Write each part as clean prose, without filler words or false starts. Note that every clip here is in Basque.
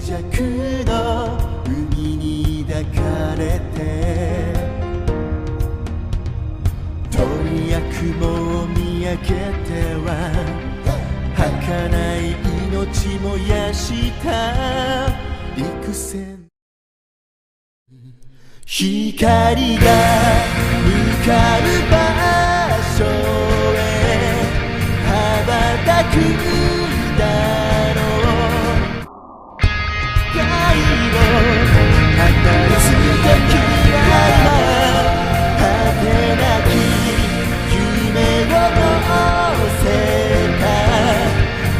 弱の海に抱かれて遠や雲を見上げては儚い命燃やした幾千光が向かう場所へ羽ばたくだろう愛を語り継ぐ時は果てなき夢を乗せた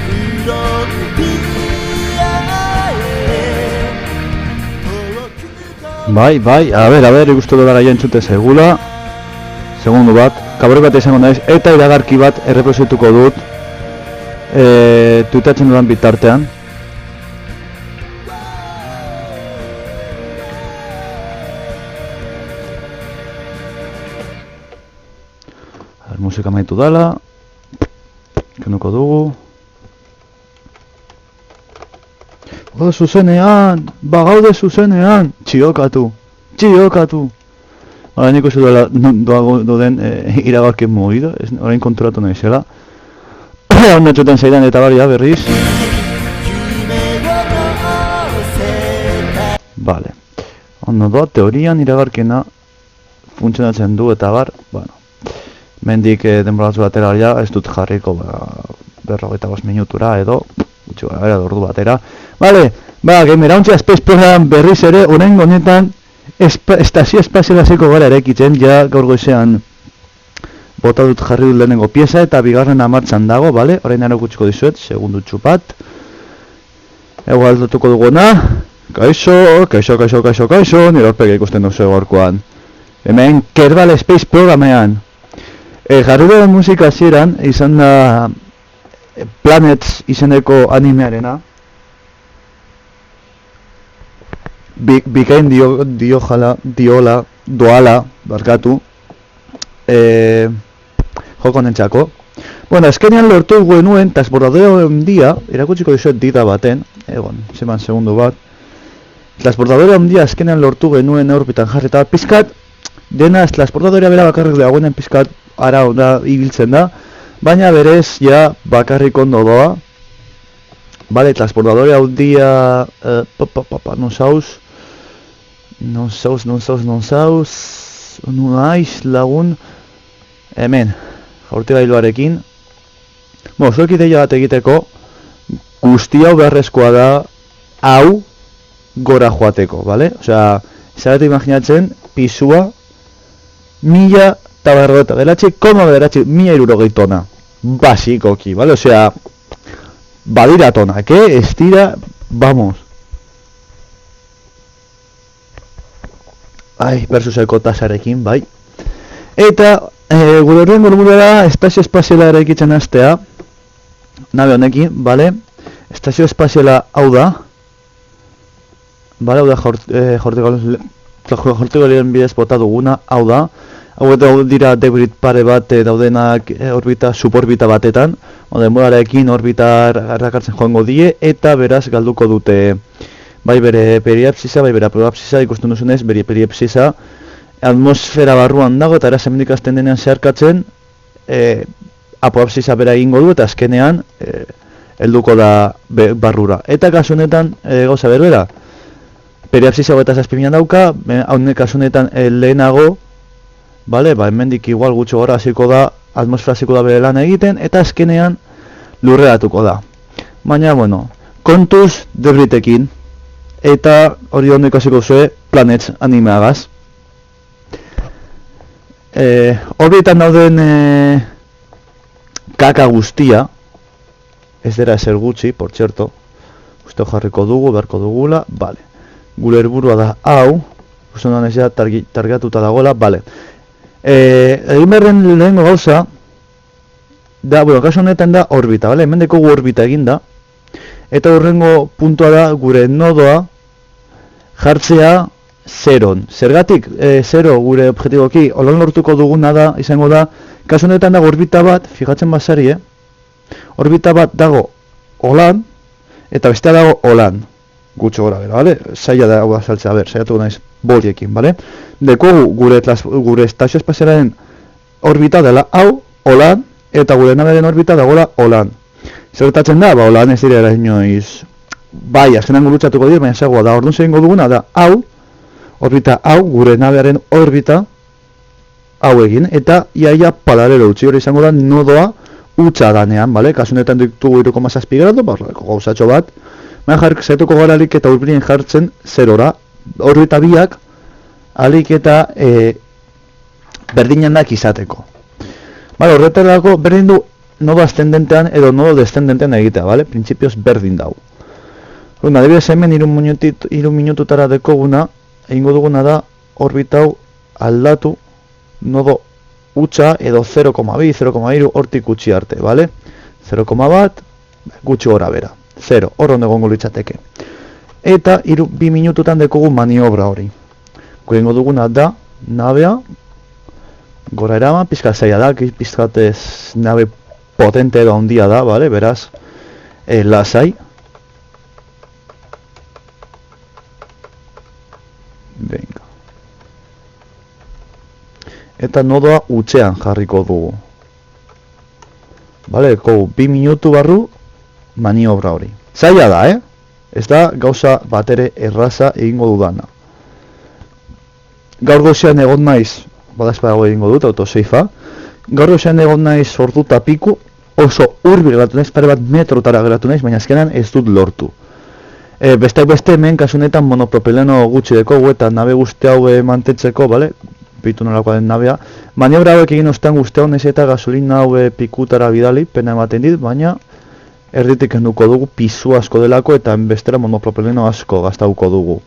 フロンティアへBai, a ber, ikustu dut gara entzute segula. Segundu bat, kabore bat izango naiz, eta iragarki bat errepresituko dut tuitatzen dudan bitartean. Musika amaitu dala, kenduko dugu. Bagaude zuzenean, txiokatu. Hala, nik uste duen iragarki mogido, orain konturatu naizela. Onda txuten zaidan eta baria berriz. Vale. Ondo doa, teorian iragarkena funtzionatzen du eta bar, bueno. Mendik denboratzu batera ez dut jarriko 45 minutura edo gutxi gara ordu batera. Vale, gamera ontsia Space Program berriz ere oraingo honetan estazio espazialaziko gara erekitzen, ja gaur goizean bota dut jarri dut lehenengo pieza eta bigarrena martxan dago, vale? Orain ero gutxiko dizuet, segundu txupat. Ego aldatuko duguna. Kaixo, nire horpega ikusten duzu gaurkoan. Hemen Kerbal Space Programean. Jarri duen musika hasieran izan da Planets izeneko animearena. Bikain doala, barkatu. Joko nentzako. Bueno, azkenean lortu genuen transbordadore handia, erakutsiko dizuet dita baten, egon, zeman segundu bat. Transbordadore handia azkenean lortu genuen orbitan jarri eta pizkat, dena transportadorea bera bakarrik dagoenen pizkat ara onda ibiltzen da, baina berez ja bakarrik ondo doa. Vale, transportadore handia, non naiz lagun, hemen, jaurtigailuarekin. Zuek ideia bat egiteko, guzti hau beharrezkoa da, hau gora joateko, bale? Osea, zarete imaginatzen, pisua, 1000 tona, basikoki, bale? Osea, badira tonak, ez dira, vamos. Versuseko tasarekin, bai. Eta, gure horren gorburera estazio espaziala eraikitzen hastea, nabe honekin, bale? Estazio espaziala hau da. Bale, hau da jortigalien bidez bota duguna, hau da. Hau dira debrit pare bat daudenak suborbita batetan. Denborarekin orbitar arrakartzen joango die, eta beraz galduko dute bai bere periapsisa, bai bere apoapsisa, ikusten duzunez, bere periapsisa atmosfera barruan dago, eta eraz hemendik azten denean zeharkatzen apoapsisa bera egingo du, eta azkenean helduko da barrura. Eta kasu honetan, gauza berbera, periapsisa 27.000 dauka, haunek kasu honetan lehenago, bale, hemendik igual gutxo gora hasiko da, atmosfera hasiko da bere lan egiten, eta azkenean lurreratuko da. Baina, bueno, kontuz debritekin, eta hori ondo ikasiko zuen Planets animeagaz. Orbitan dauden kaka guztia, ez dira ezer gutxi, por txerto, uste jarriko dugu, beharko dugula, bale. Gure helburua da hau, uste honan ez da targatuta dagoela, bale. Egin berren lehengo gauza, da, bueno, kasu honetan da orbita, bale? Hemen dekogu orbita eginda, eta horrengo puntua da gure nodoa jartzea zeron. Zergatik, zero gure objetiboki, holan lortuko duguna da, izango da, kasu honetan dago orbita bat, fijatzen bazari, orbita bat dago holan, eta bestea dago holan. gutxi gora bera, bale? Zaila da hau azaltzea, saiatuko naiz boliekin, bale? Dekogu gure estazio espazialaren orbita dela hau, holan, eta gure nabearen orbita dagoela holan. Zertatzen da, holan ez direla inoiz, bai, azkenan gurutzatuko dir, baina zegoa da, orduan zein duguna da, hau, orbita hau, gure nabearen orbita, hau egin, eta iaia paralelo utzi, hori izango da nodoa utza danean, bale? Kasunetan ditugu 3,7 gradu, gauzatxo bat, baina zaituko gara alik eta urbilien jartzen 0-ra, orbita biak, alik eta berdinenak izateko. Bale, horretarako berdin du nodo ascendentean edo nodo descendentean egitea, bale? Printzipioz berdin dau. Adibidez hemen 3 minututara dekoguna, egingo duguna da orbita hau aldatu nodo utxa edo 0,2, 0,2 hortik utzi arte, bale? 0,1 gutxi gora bera, 0, hor egongo litzateke. Eta 2 minututan dekogu maniobra hori. Egingo duguna da, nabea, gora erama, pizka zaila da, pizkatez nabe potente edo handia da, bale? Beraz, lasai. Venga. Eta nodoa utxean jarriko dugu. Bale, 2 minutu barru maniobra hori. Zaila da, Ez da gauza batere erraza egingo dudana. Gaur goizean egon naiz, badazpadago egingo dut, autoseifa. Gaur goizean egon naiz sortuta piku, oso hurbil geratu naiz, pare bat metrotara geratu naiz, baina azkenan ez dut lortu. Besteak beste hemen kasunetan monopropileno gutxi dekogu eta nabe guzti hau mantetzeko, bale? Bitu nolakoa den nabea. Maniobra hauek egin ostean guzti hau naiz eta gasolina hau pikutara bidali, pena ematen dit, baina erditik kenduko dugu pisu asko delako eta bestera monopropileno asko gastauko dugu.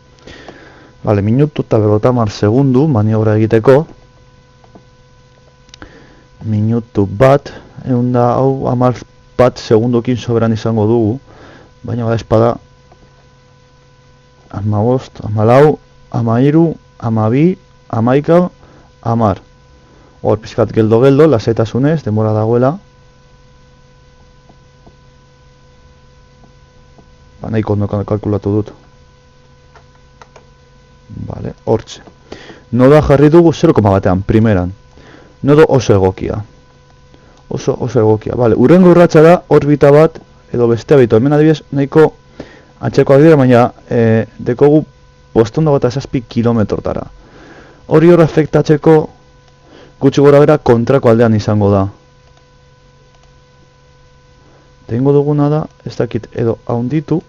Bale, minutu eta 50 segundu maniobra egiteko. Minutu bat, eunda hau 10 bat segundokin soberan izango dugu, baina bada espada 15, 14, 13, 12, 11, 10. Hor pizkat geldo, lasaitasunez, denbora dagoela. Nahiko ondo kalkulatu dut. Vale, hortxe. Nodoa jarri dugu 0,1-ean, primeran. Nodo oso egokia. Oso egokia. Vale, urrengo urratsa da orbita bat edo bestea bitu. Hemen adibidez nahiko antzekoak dira, baina dekogu 507 kilometrotara. Hori hor afektatzeko gutxi gora bera kontrako aldean izango da. Tengo duguna da, ez dakit, edo haunditu.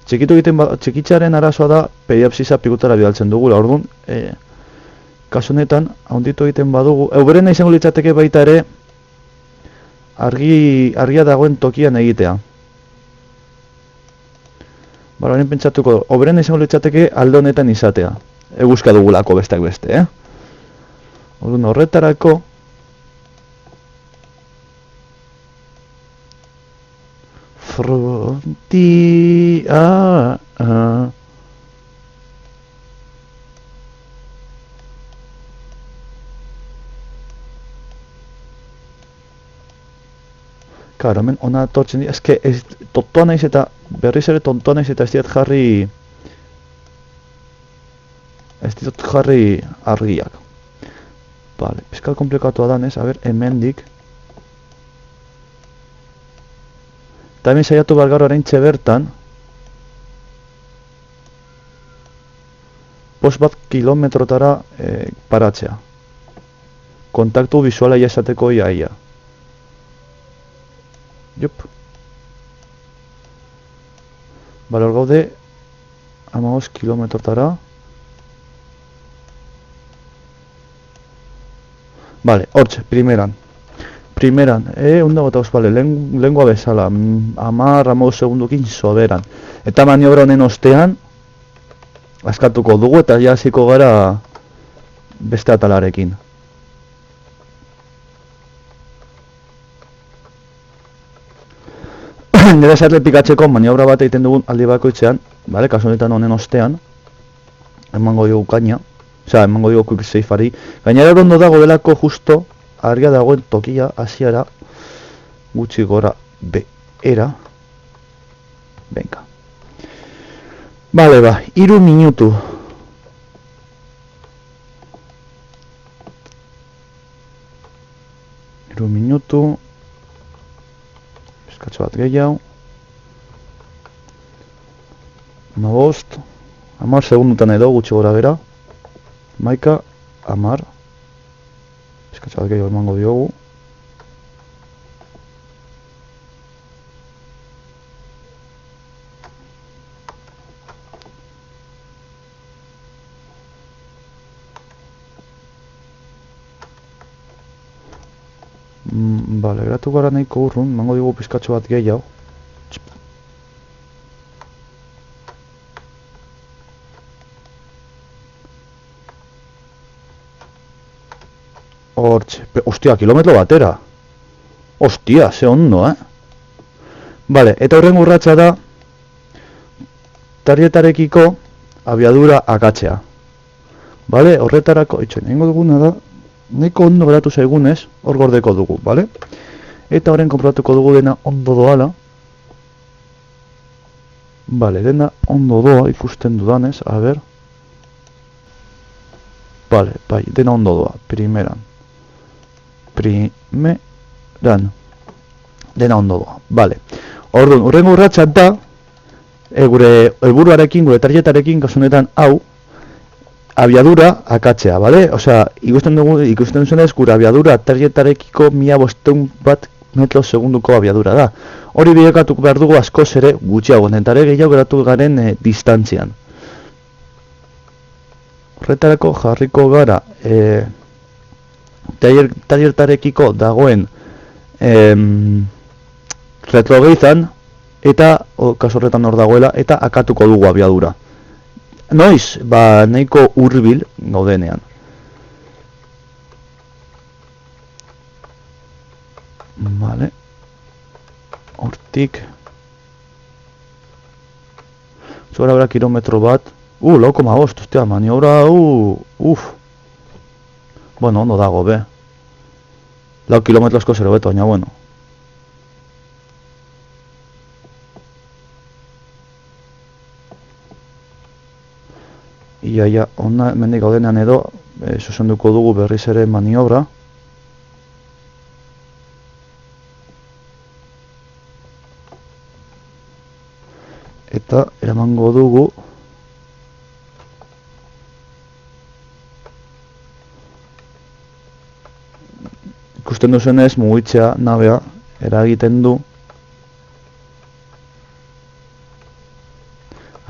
Txikitzaren arazoa da periapsisa pikutara bidaltzen dugula, orduan, kasu honetan, haunditu egiten badugu. Beren izango litzateke baita ere, argia dagoen tokian egitea. Bara, horien pentsatuko, oberen izango litzateke alde honetan izatea. Eguzka dugulako besteak beste, Orduan, horretarako, frontia... Claro, hemen ona tortzen dira, eske tontoa naiz eta berriz ere tontoa naiz eta ez diat jarri argiak. Vale, pizkat komplikatua danez, a ber, hemendik. Eta hemen saiatu behar gara oraintxe bertan 5 bat kilometrotara paratzea. Kontaktu visuala esateko iaia. Jup. Bale, hor gaude 15 kilometrotara. Bale, hortxe, primeran, unda gota bale, lengua bezala, 10-15 segundukin soberan. Eta maniobra honen ostean, askatuko dugu eta jasiko gara beste atalarekin. Nire zerle pikatzeko maniobra bat egiten dugun aldi bakoitzean, bale, kasu honetan honen ostean, emango dugu kaina, emango dugu quick safe-ari. Gainera ondo dago delako justo argia dagoen tokia hasiera gutxi gora behera. Venga. Bale, ba, 3 minutu. Pizkatxo bat gehiago. 15, 10 segundutan edo gutxi gora bera. Maika, 10. Pizkatxo bat gehiago emango diogu. Bale, geratu gara nahiko urrun, emango diogu pizkatxo bat gehiago. Hortxe, ostia, kilometro batera. Ostia, ze ondo, Bale, eta horren urratsa da tarjetarekiko abiadura akatzea. Bale, horretarako, itxoin, egingo duguna da, nahiko ondo geratu zaigunez, hor gordeko dugu, bale? Eta horren konprobatuko dugu dena ondo doala. Bale, dena ondo doa ikusten dudanez, a ber. Bale, bai, dena ondo doa, primeran. Dena ondo doa, bale. Orduan, urrengo urratsa da, gure helburuarekin, gure tarjetarekin, kasunetan hau, abiadura akatzea, bale? Osea, ikusten duzenez, gure abiadura tarjetarekiko 1500 bat metro segunduko abiadura da. Hori bilakatu behar dugu askoz ere gutxiago, nentare gehiago geratu garen distantzian. Horretarako jarriko gara tarjetarekiko dagoen retrogeizan eta kasu horretan hor dagoela eta akatuko dugu abiadura. Noiz, ba nahiko hurbil gaudenean. Vale. Hortik. Zora bera kilometro bat. 0,5, ostia, maniobra, Bueno, ondo dago, be. 4 kilometrosko zero beto, baina bueno. Ia, ona mendik gaudenean edo, zuzenduko dugu berriz ere maniobra. Eta eramango dugu ikusten duzenez mugitzea nabea eragiten du.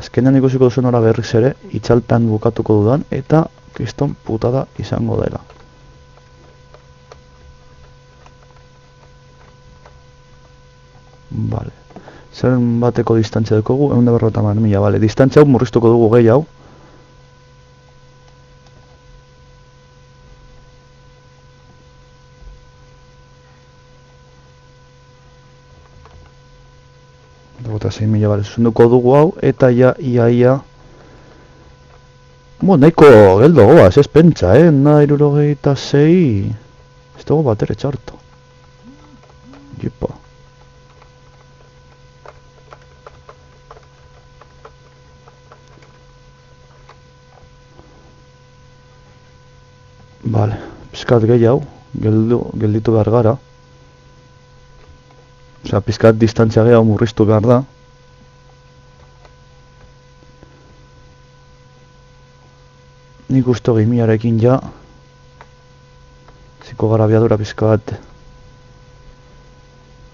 Azkenean ikusiko duzen ora berriz ere itzaltan bukatuko dudan eta kriston putada izango dela. Vale. Zer bateko distantzia dukogu? 150.000, bale. Distantzia hau murriztuko dugu gehiago. Eta 6.000, bale, zuzenduko dugu hau, eta ia. Nahiko geldo goaz, ez pentsa, Na 76. Ez dugu bat ere txarto. Jipa. Vale, pizkat gehiago, gelditu behar gara. Osea, pizkat distantzia gehiago murriztu behar da. Nik uste 2000arekin ja ziko gara abiadura pizkat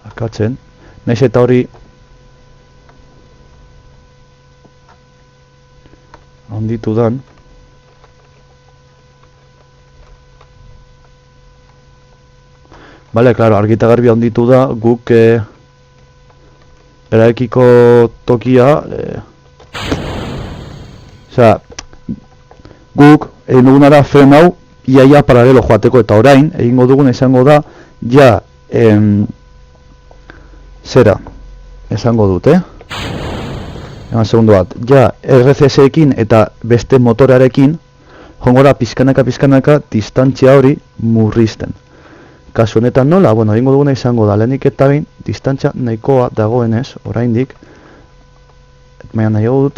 akatzen. Naiz eta hori handitu dan. Bale, klaro, argita garbi handitu da, guk eraekiko tokia osea, guk egin duguna da fren hau iaia paralelo joateko eta orain egingo duguna izango da ja zera esango dut, eman segundu bat, ja RCS-ekin eta beste motorearekin jongora pizkanaka distantzia hori murrizten. Kasu honetan nola, bueno, egingo duguna izango da, lehenik eta bain, distantzia nahikoa dagoenez, oraindik, baina nahi dut,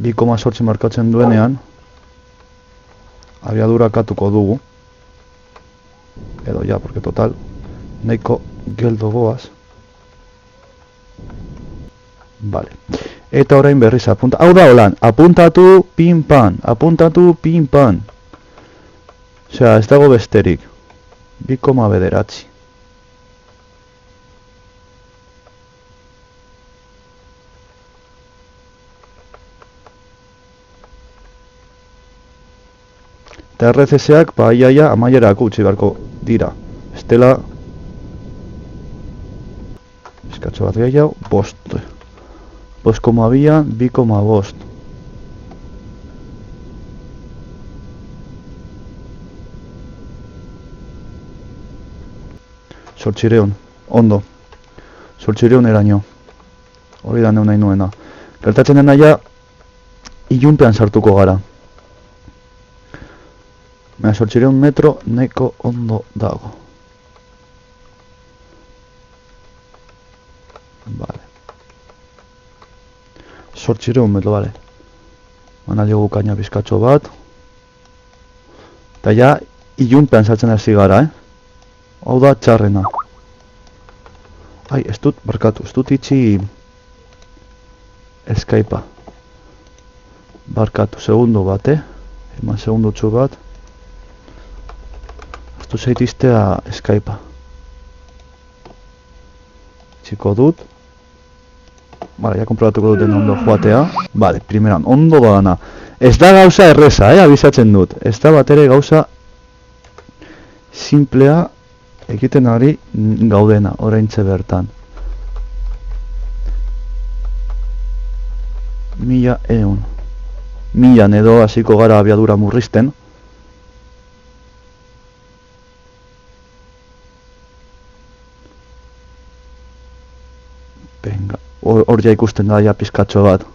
2,8 markatzen duenean abiadura akatuko dugu. Edo ja, porque total nahiko geldo goaz. Vale. Eta orain berriz apunta. Hau da holan, apuntatu pin-pan, apuntatu pin-pan. Osea, ez dago besterik. 2,9. Eta RCS-ak, iaia, amaierak utzi beharko dira. Estela, eskatxo bat gehiago, 5. 5,2, 2,5. Zortzireun, ondo. Zortzireun eraino. Hori da nahi nuena. Gertatzen dena ja, ilunpean sartuko gara. Baina 800 metro nahiko ondo dago. Vale. 800 metro, vale. Mana diogu kaina bizkatxo bat. Eta ja, ilunpean sartzen hasi gara, Hau da txarrena. Ai, ez dut, barkatu, ez dut itxi Skype-a. Barkatu, segundo bat, Eman segundo txu bat. Aztu zaitiztea Skype-a. Txiko dut. Vale, ja konprobatuko duten ondo joatea. Vale, primeran, ondo badana. Ez da gauza erreza, abisatzen dut. Ez da bat ere gauza simplea egiten ari gaudena, oraintxe bertan. 1100. 1000 edo hasiko gara abiadura murrizten. Venga, hor ja ikusten da ja pizkatxo bat.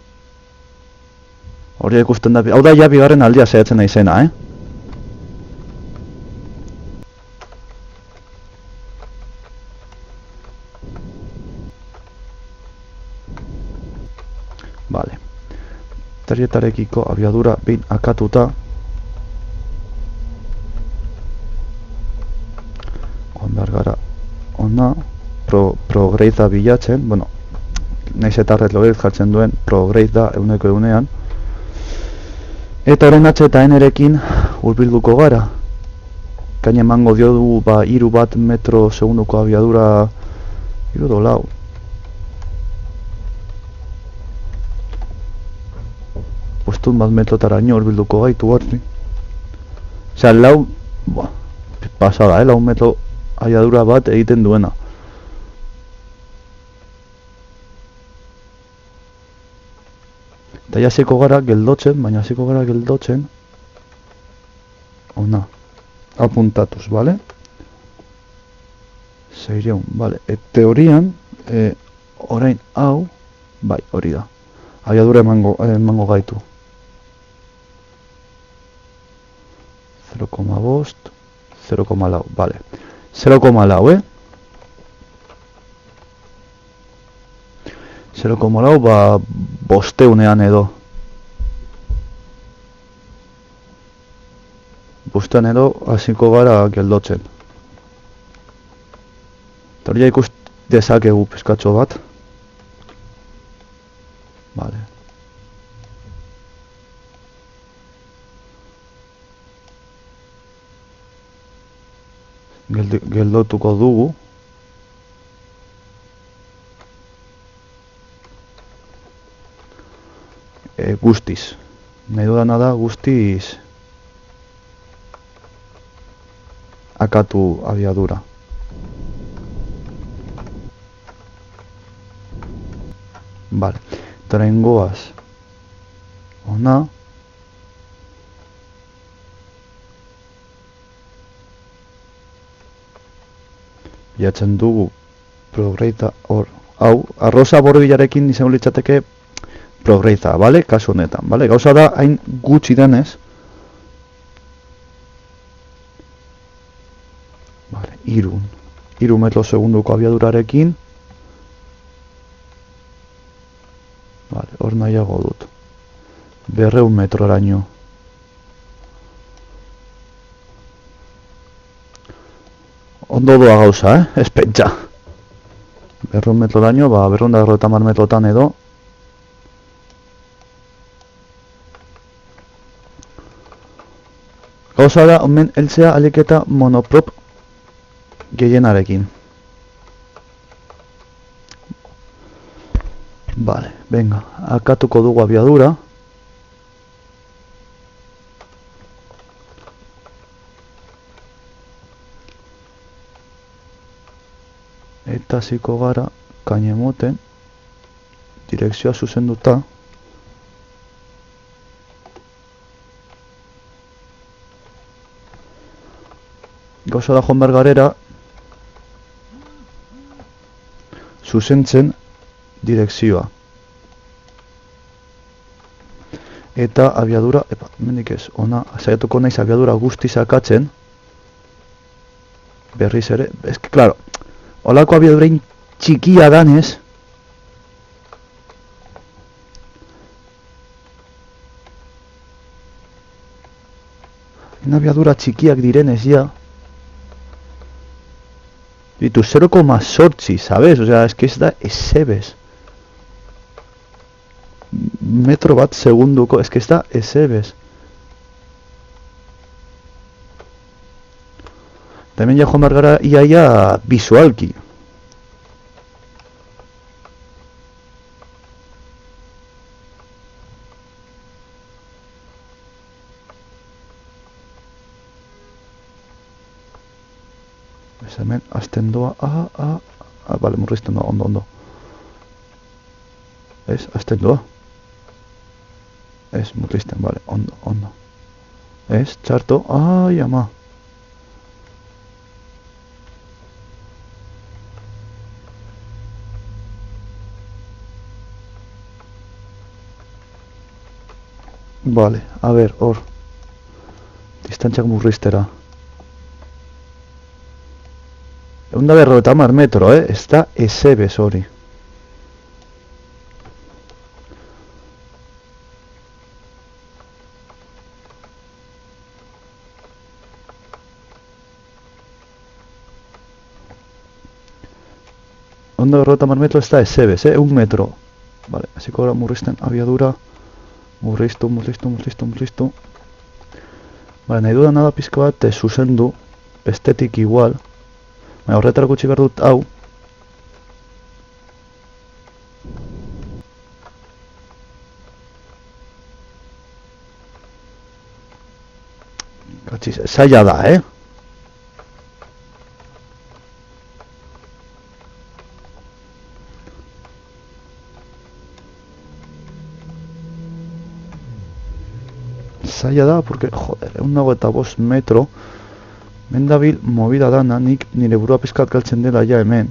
Hor ja ikusten da, hau da ja bigarren aldia zehatzen naizena, Vale. Terrietarekiko abiadura behin akatuta. Ondar gara ona. Prograde da bilatzen. Bueno, naiz eta retlogez jartzen duen prograde da euneko eunean. Eta orain H eta N-erekin hurbilduko gara. Kaina emango diodu 3 bat metro segunduko abiadura 3 do lau. Postun bat metrotaraino hurbilduko gaitu horri. Osea, lau, pasada, 4 metro abiadura bat egiten duena. Eta ja hasiko gara geldotzen, baina hasiko gara geldotzen. Ona, apuntatuz, bale? 600, bale. Teorian, orain hau, bai, hori da. Abiadura emango gaitu. 0,5, 0,4, vale. 0,4, 0,4, 500 edo. 500 edo hasiko gara geldotzen. Eta hori ikus dezakegu pizkatxo bat. Vale. Geldotuko dugu. Guztiz. Nahi dudana da guztiz akatu abiadura. Vale. Eta orain goaz. Ona. Bilatzen dugu progreita hor. Hau, arroza borobilarekin izango litzateke progreita, bale? Kasu honetan, bale? Gauza da, hain gutxi denez. Vale, 3 metro segunduko abiadurarekin. Vale, hor nahiago dut. 200 metroraino. Ondo doa gauza, ez pentsa. 200 metroraino, ba, 250 metrotan edo. Gauza da, omen heltzea alik eta monoprop gehienarekin. Vale, venga, akatuko dugu abiadura. Eta hasiko gara kainemoten direkzioa zuzenduta. Gauza da joan behar garera zuzentzen direkzioa. Eta abiadura, mendik ez, ona, saiatuko naiz abiadura guzti sakatzen. Berriz ere, ez que, claro, holako abiadurain txikia danez, abiadura txikiak direnez ja, ditu 0,8, sabes? O sea, es que ez da ezebez. Metro bat segunduko, es que ez da ezebez. Hemen ja joan behar gara iaia visualki. Ez hemen azten doa, bale, murrizten doa, ondo. Ez, azten doa. Ez, murrizten, bale, ondo. Ez, txarto, ai ama. Vale, a ver, hor. Distantziak murriztera. 150 metro, ez da ezebez hori. Onda 150 metro ez da ezebez, 1 metro. Vale, hasiko gara murrizten abiadura. Murriztu. Vale, nahi dudan da pizka bat zuzendu, bestetik igual. Baina horretara gutxi behar dut hau. Gatxiz, zaila da, Zaila da, porque, joder, 1,5 metro. Mendabil movida dana, nik nire burua pizkat galtzen dela ja hemen.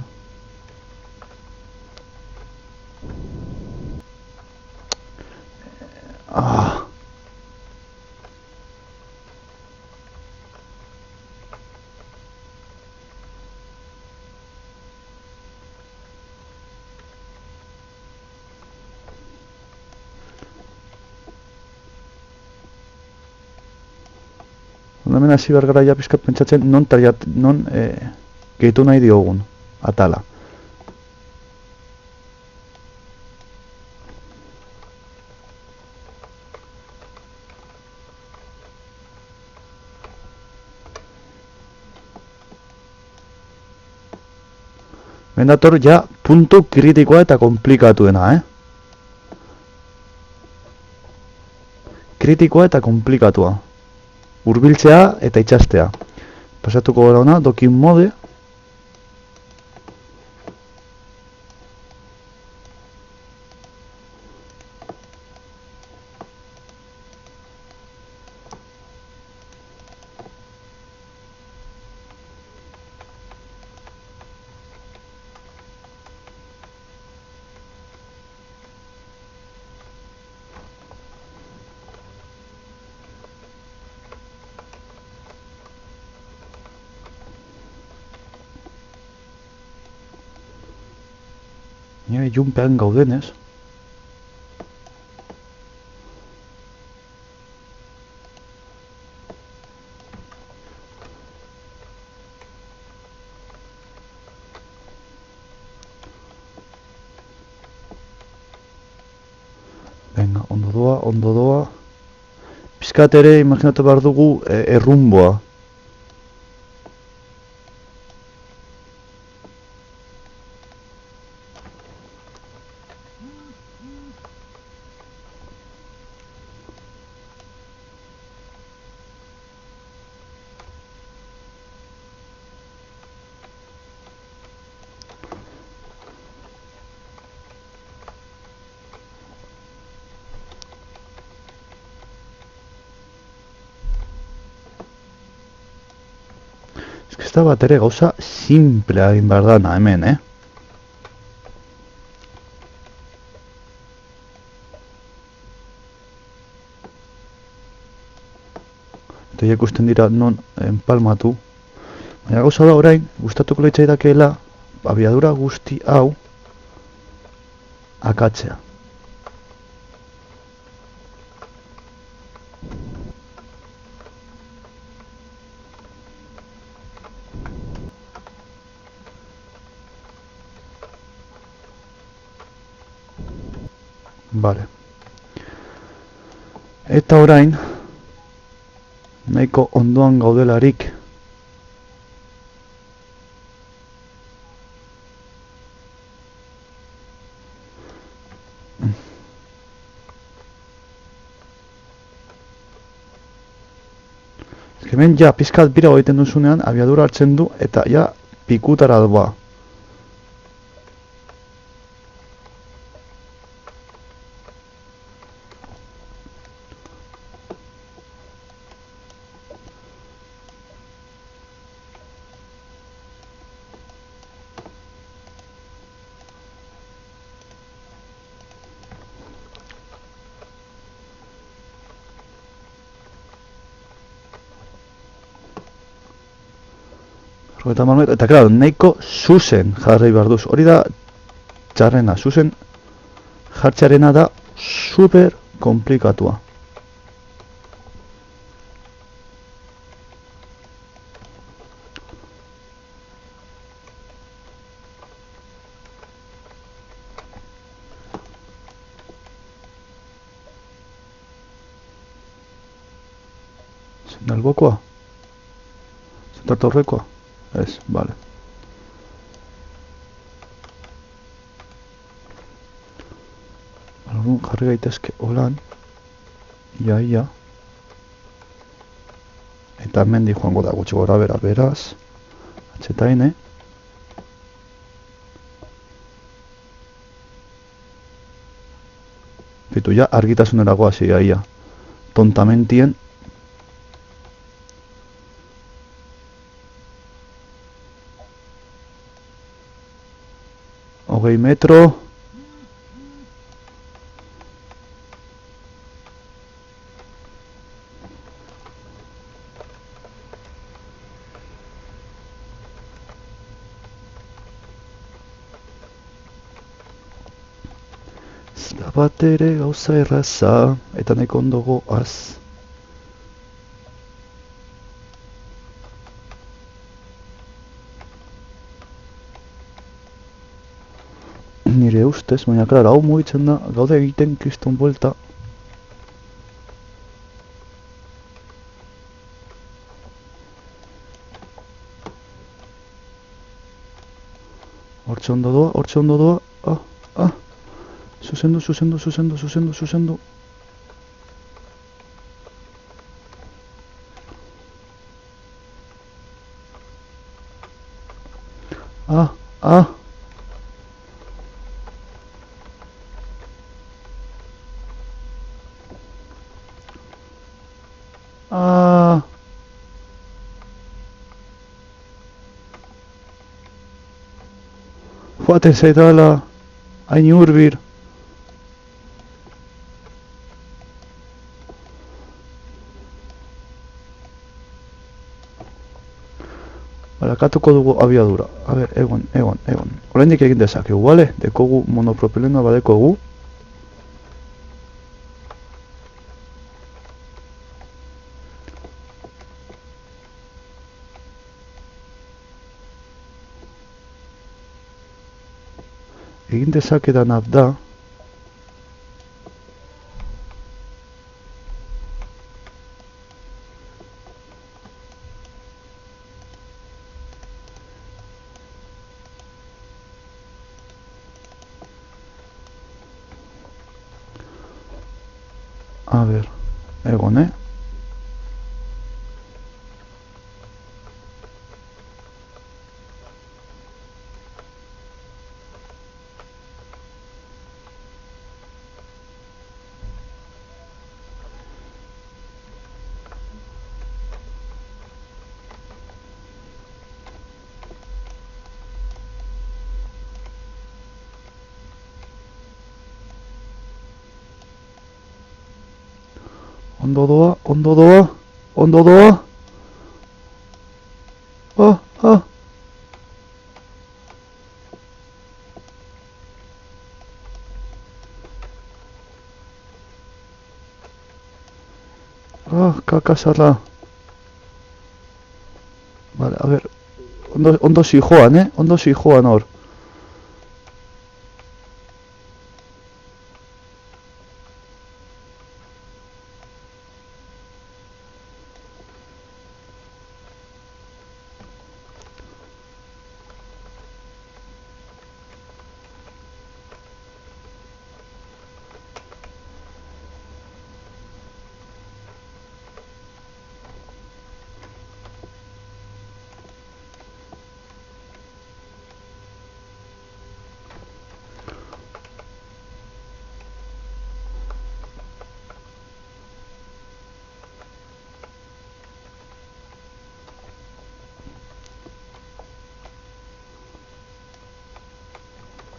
Hemen hasi behar gara ja pizkat pentsatzen non gehitu nahi diogun atala. Bendator ja puntu kritikoa eta komplikatuena, Kritikoa eta komplikatua. Hurbiltzea eta itxastea. Pasatuko gara ona, dokin mode. Nire junpean gaudenez. Venga, ondo doa. Pizkat ere, imaginatu behar dugu, errumboa. Ez da bat ere gauza simplea egin behar dana hemen, Eta ikusten dira non enpalmatu. Baina gauza da orain, gustatuko litzaidakeela abiadura guzti hau akatzea. Vale. Eta orain, nahiko ondoan gaudelarik hemen ja pizkat bira egiten duzunean abiadura hartzen du eta ja pikutara doa. Eta claro, nahiko zuzen jarri behar duz. Hori da txarrena, zuzen jartxarena da super komplikatua. Zen albokoa? Zen torrekoa? Ez, vale. Jarri gaitezke holan. Ia. Eta hemen di joango da gutxi gora bera beraz. Atxetain, Pitu ja, argitasuneragoa ia. Tontamentien. 20 metro. Ez da bat ere gauza erraza, eta nahiko ondo goaz. Nire ustez, baina klar, hau mugitzen da, gaude egiten kriston buelta. Hortxe ondo doa, Zuzendu. Joaten zaitala, hain hurbir. Barakatuko dugu abiadura. A ber, egon. Oraindik egin dezakegu, bale? Dekogu monopropilenoa badekogu. Egin dezakedan da A ber, egon, Ondo doa, ondo doa, ondo doa. Ah, ah. Ah, kakasarra. Vale, a ber, ondo zijoan, ondo zijoan hor.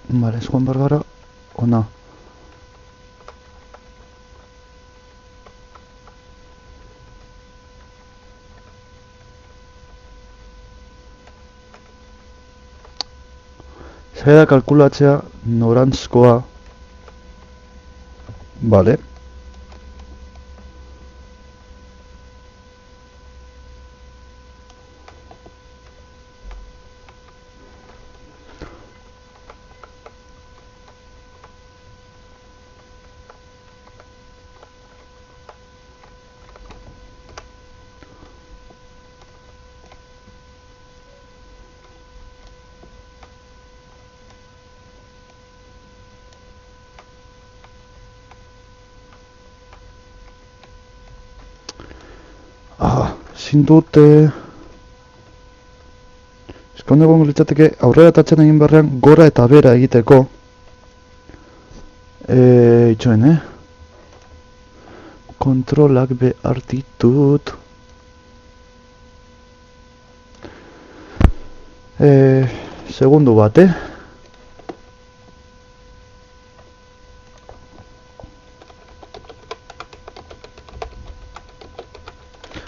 Vale, Juan Bárbara o no. Zaila da kalkulatzea norantzkoa. Vale. Ezin dut... Eskonde gongo litzateke aurrera tatzen egin berrean gora eta bera egiteko. Itxoen, Kontrolak behar ditut. Segundu bat,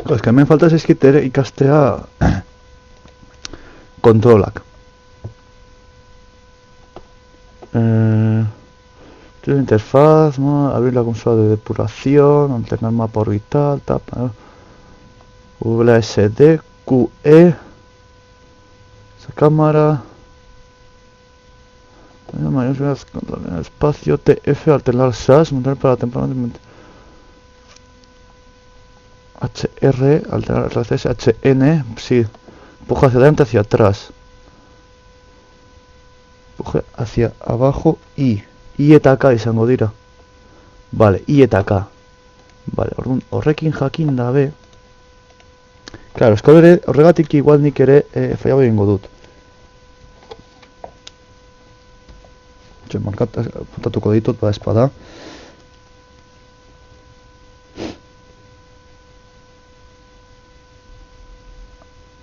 Ez que hemen falta zaizkit ere ikastea kontrolak. Interfaz, abrir la consola de depuración, alternar mapa orbital, tapa, WSD, QE, esa cámara, espacio, TF, alternar SAS, montar para temporalmente. HR, alternar RCS, HN, sí, empuje hacia adelante, hacia atrás, empuje hacia abajo, I eta K izango dira. Vale, I eta K. Vale, horrekin jakin dabe. Claro, horregatik igual nik ere faiago egingo dut. Markatuko ditut, ba espada.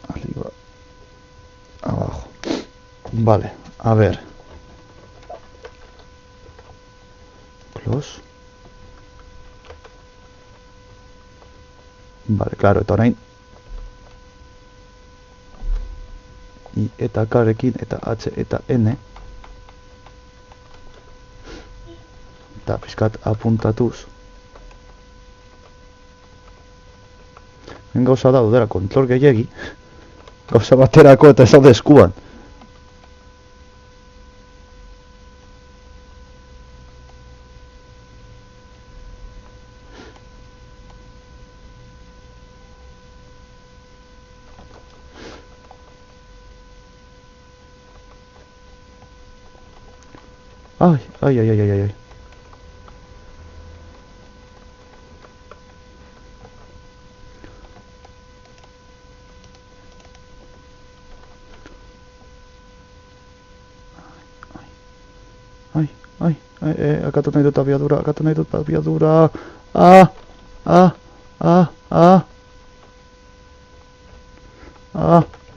Arriba. Abajo. Vale, a ver. Close. Vale, claro, eta orain I eta K-rekin eta H eta N eta pizkat apuntatuz gauza da dudera kontrol gehiagi gauza baterako eta ez daude eskuan. Ai. Akatu nahi dut abiadura,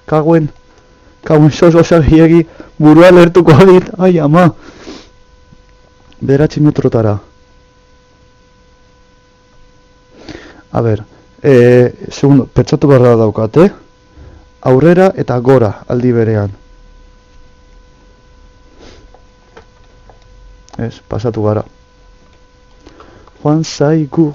Kaguen sosa giegi, burua lertuko dit, ai ama. 9 metrotara. A ber, segundo, pentsatu behar daukate, aurrera eta gora aldi berean. Ez, pasatu gara. Joan zaigu.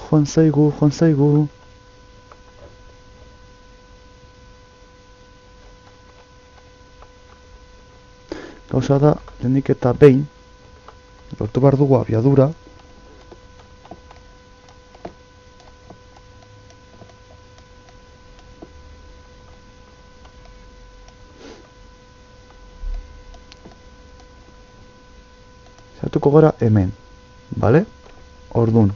Gauza da, lehenik eta behin, lortu behar dugu abiadura. Zatuko gara hemen, bale? Ordun.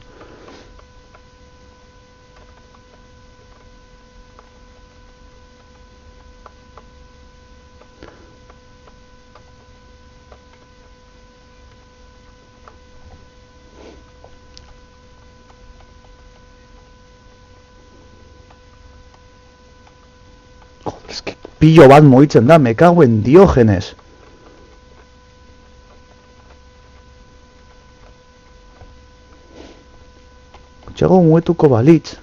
Eski, pillo bat moitzen da, me cago en Diogenes. Txago muetuko balitz.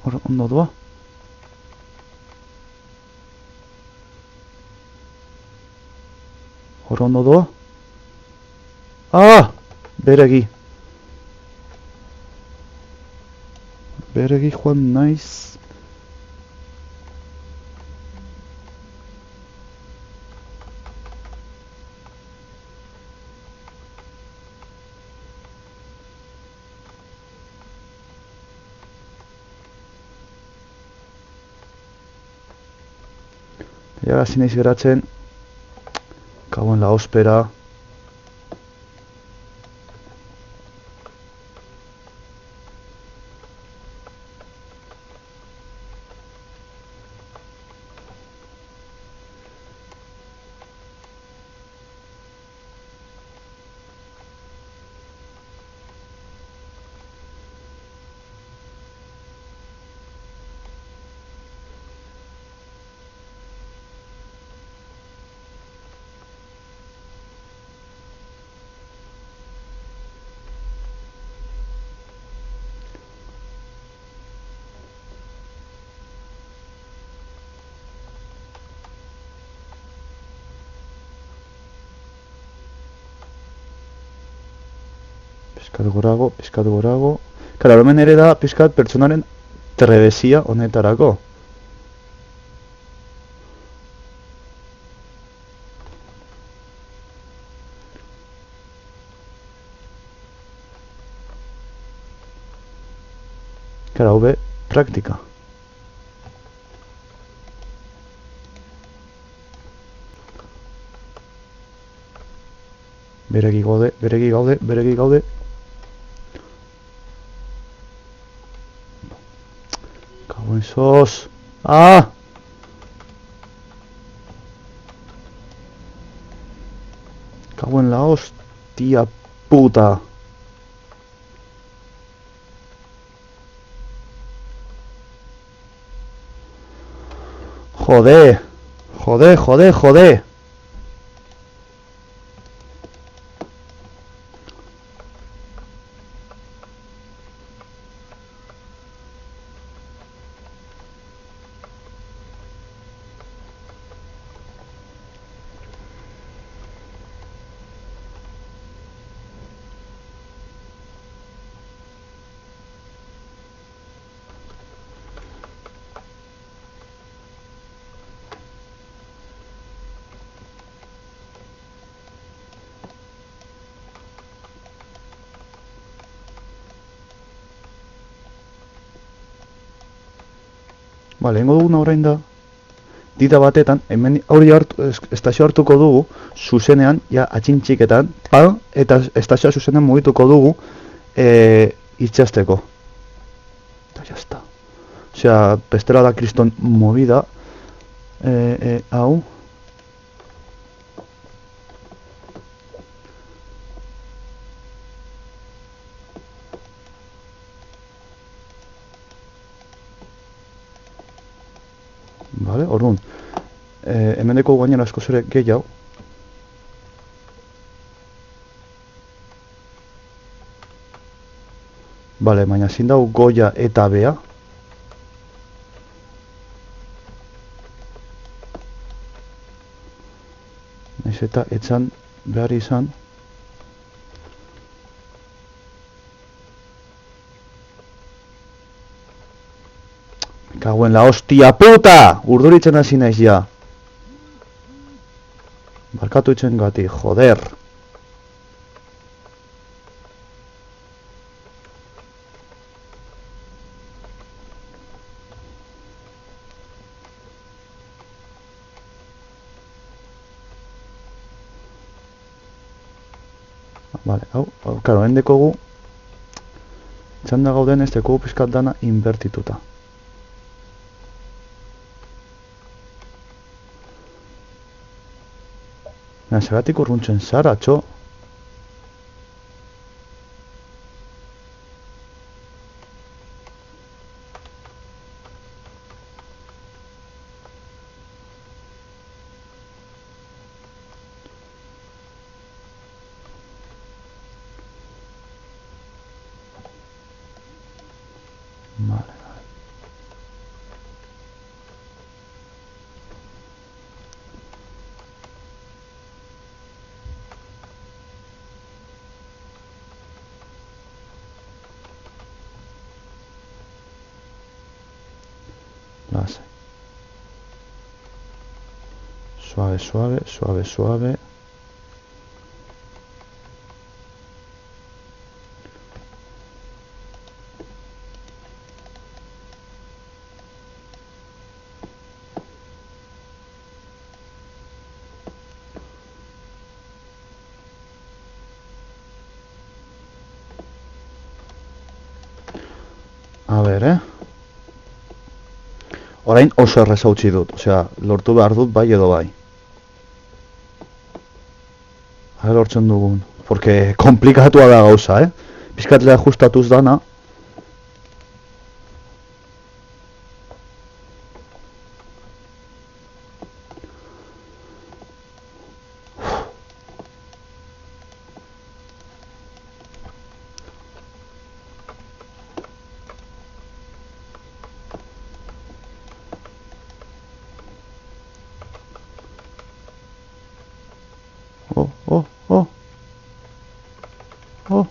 Hor, ondo doa. Hor, ondo doa. Beregi. Beregi joan naiz. Ja, hasi naiz geratzen. Kauen la ospera. Piskat gorago. Kara, hemen ere da piskat pertsonaren trebesia honetarako. Kara, hobe, praktika. Beregi gaude. Kauen sos. Kauen la hostia puta. Joder. Bale, hengo duguna orain da, dita batetan, hemen hori estazio hartuko dugu, zuzenean, ja, atxintxiketan, eta estazioa zuzenean mugituko dugu, itxasteko. Eta jazta. Osea, bestela da kriston movida, hau, Vale, orduan. Hemendeko gainera asko zure gehiago. Vale, baina zin dau goia eta bea. Naiz eta etzan behar izan. Kaguen la hostia puta! Urduritzen hasi naiz ja. Barkatu itzen gati, joder. Vale, hau, claro, hendekogu txanda gauden ez dekogu pizkat dana invertituta. Zeratik urruntzen zara, txo. Vale. Lasai. Suave, suave, suave, suave. A ver, Orain oso erreza utzi dut, osea, lortu behar dut bai edo bai. Lortzen dugun, porque komplikatua da gauza, Pizkatlea ajustatuz dana. Oh.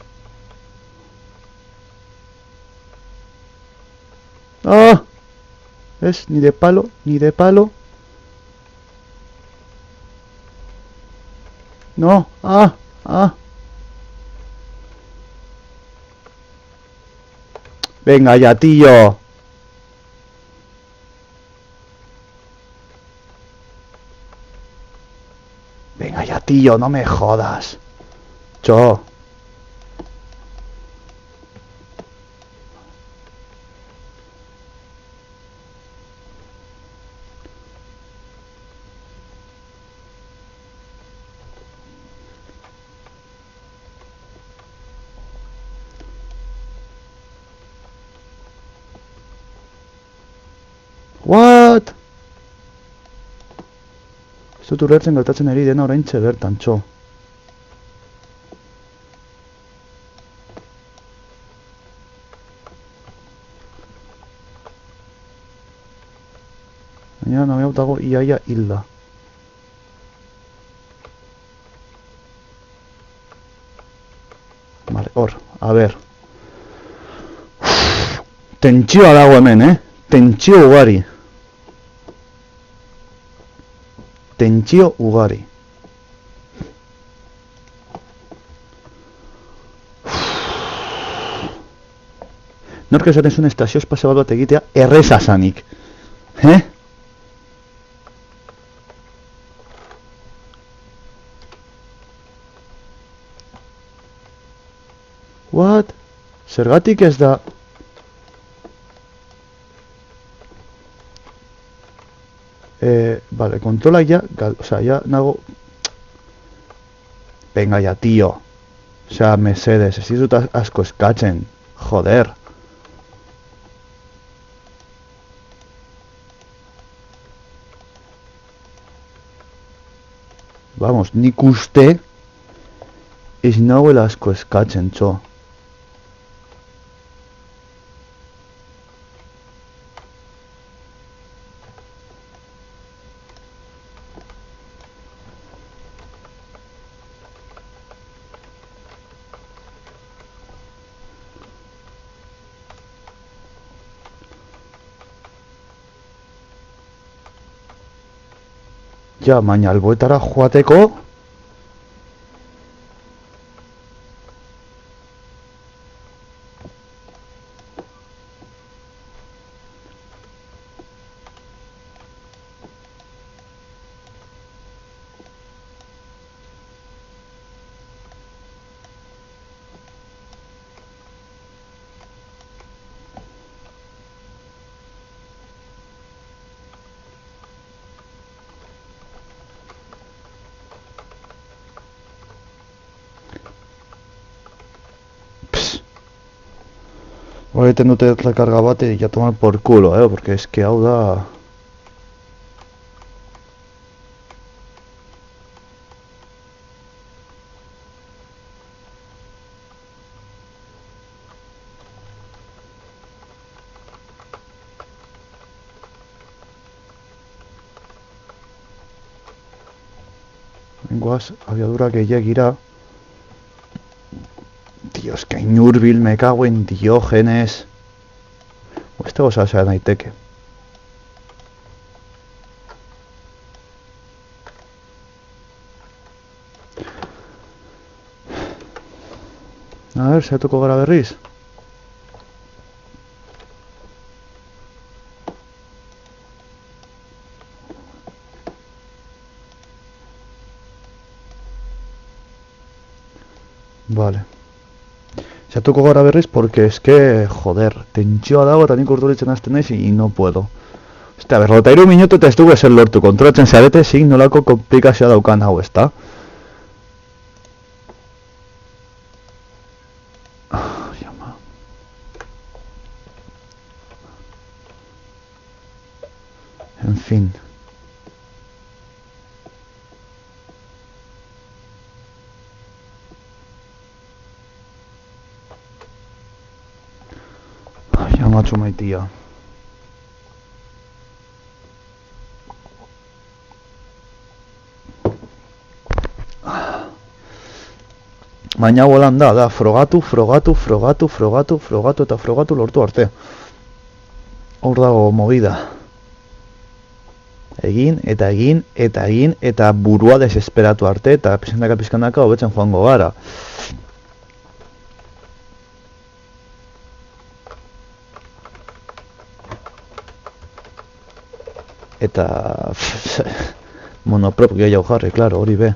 ¡Ah! ¿Ves? Ni de palo, ni de palo. No. ¡Ah! ¡Ah! Venga ya, tío. Venga ya, tío, no me jodas. Cho. What? Ez dut urretzen gertatzen ari dena oraintxe bertan, txo. Baina nahi hau dago iaia hilda. Vale, hor, a ber. Tentsioa dago hemen, Tentsio ugari. Tentsio ugari. Nork esaten zuen estazio espazial bat egitea erreza zanik. What? Zergatik ez da... Vale, controla ya, o sea, ya nago... Venga ya, tío. O sea, mesedes, ez dizut asko eskatzen. Joder. vamos, nik uste ez nagoela asko eskatzen, txo. Ja, baina alboetara joateko hori egiten dute rekarga bat y ya tomar por culo, porque es que hau da... Bengoaz, abiadura gehiagira. Dios, que inurbil, me cago en Diógenes. Este goza sea daiteke. A ver, saiatuko gara berriz. Vale. Saiatuko gara berriz porque es que, joder, tentsioa dago eta nik urduritzen hasten naiz y no puedo. Ostia, 53 minutu eta ez dugu ezer lortu. Kontrolatzen zarete zin nolako komplikazioa daukan hau, ezta? En fin. Ya macho maitia. Baina bolan da, frogatu eta frogatu lortu arte. Hor dago movida. Egin eta burua desesperatu arte eta pizkandaka hobetzen joango gara. Eta monoprop gehiago jarri, claro, hori be.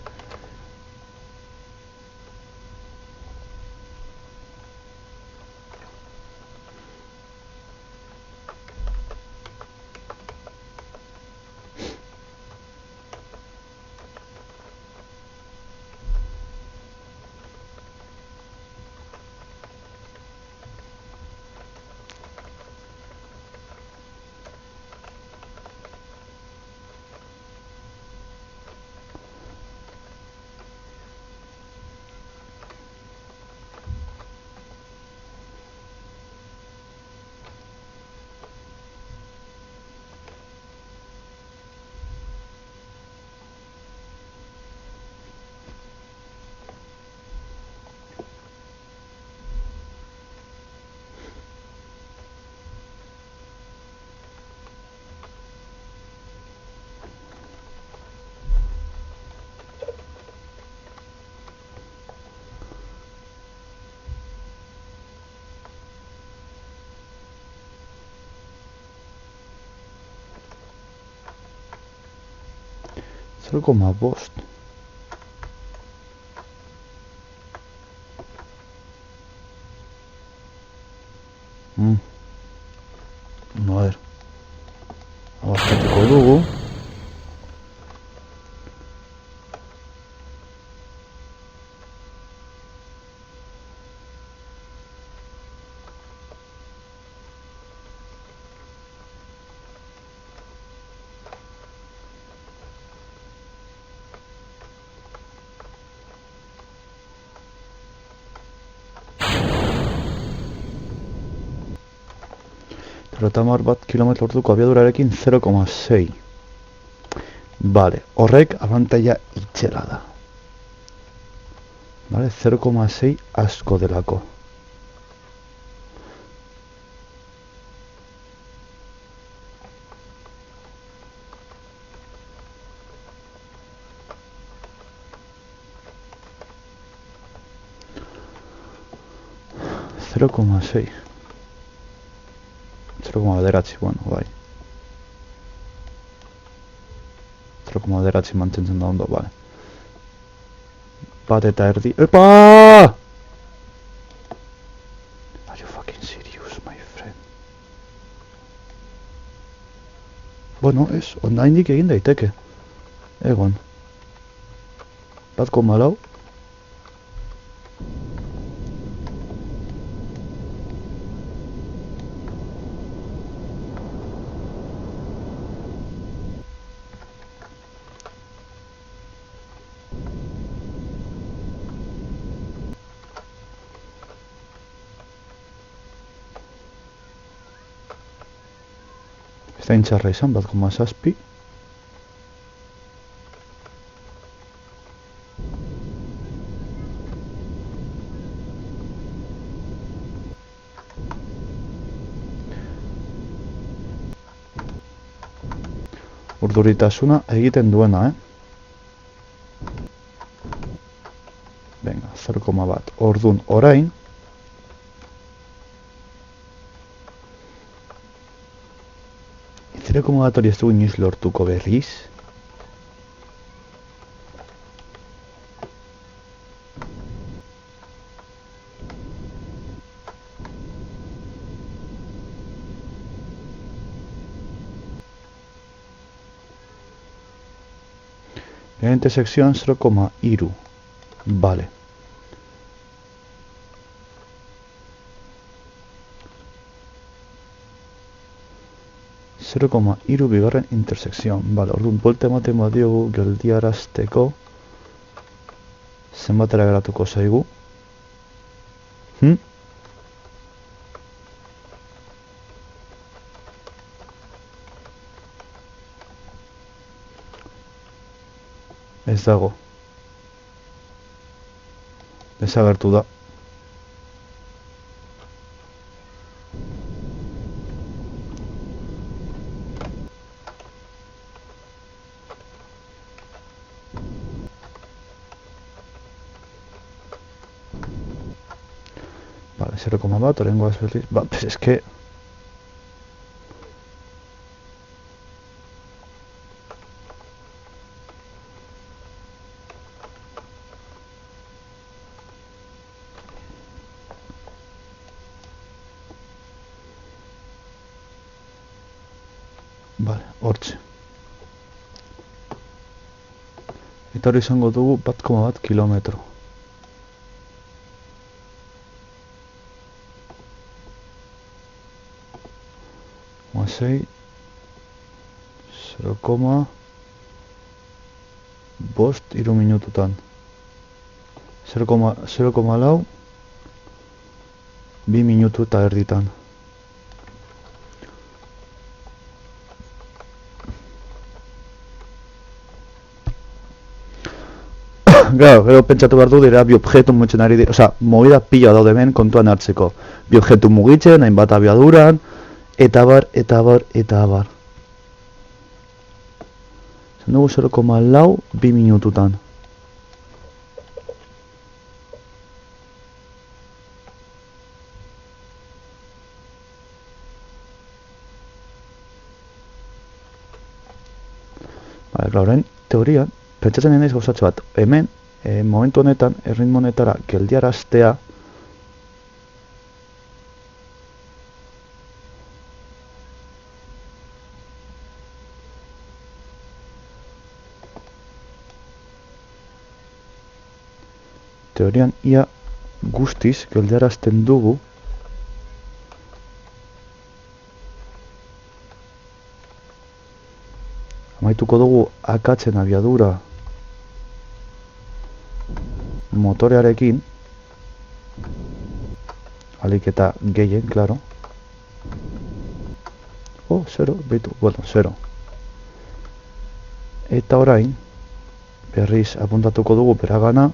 Zerko ma bost. A ver. Abastatuko dugu. bat kilometro orduko abiadurarekin 0,6. Vale, horrek abantaila itxela da. Vale, 0,6 asko delako. Zero koma sei. 0,9, bueno, bai. 0,9 mantentzen da ondo, bale. Bat eta erdi... Epa! Are you fucking serious, my friend? Bueno, ez, ondaindik egin daiteke. Egon. 1,4. Ez da intxarra izan, 1,7. Urduritasuna egiten duena, Venga, 0,1. Ordun orain. Zereko hori ez dugu inoiz lortuko berriz. La intersección 0,3. Vale. Bigarren intersekzioan. Bale, orduan, buelta ematen badiogu geldiarazteko zenbatera geratuko zaigu. Ez dago. Desagertu da. Vale, 0,1, orengoaz berriz. Ba, pues es que... Vale, hortxe. Eta hori izango dugu 1,1 kilometro. Sei 0,5 minututan 0,4 2 minutu eta erditan. Gero pentsatu behar du dira bi objektu mugitzen ari dira, osea, movida pila daude hemen kontuan hartzeko. Bi objektu mugitzen, hainbat abiaduran, eta bar. Zan dugu 0,4 2 minututan. Bale, horren teorian, pentsatzen denez gauzatxo bat, hemen, momentu honetan, erritmo honetara geldiaraztea, teorian ia guztiz geldiarazten dugu amaituko dugu akatzen abiadura motorearekin alik eta gehien, klaro. 0, beitu, bueno, 0. Eta orain, berriz apuntatuko dugu beragana,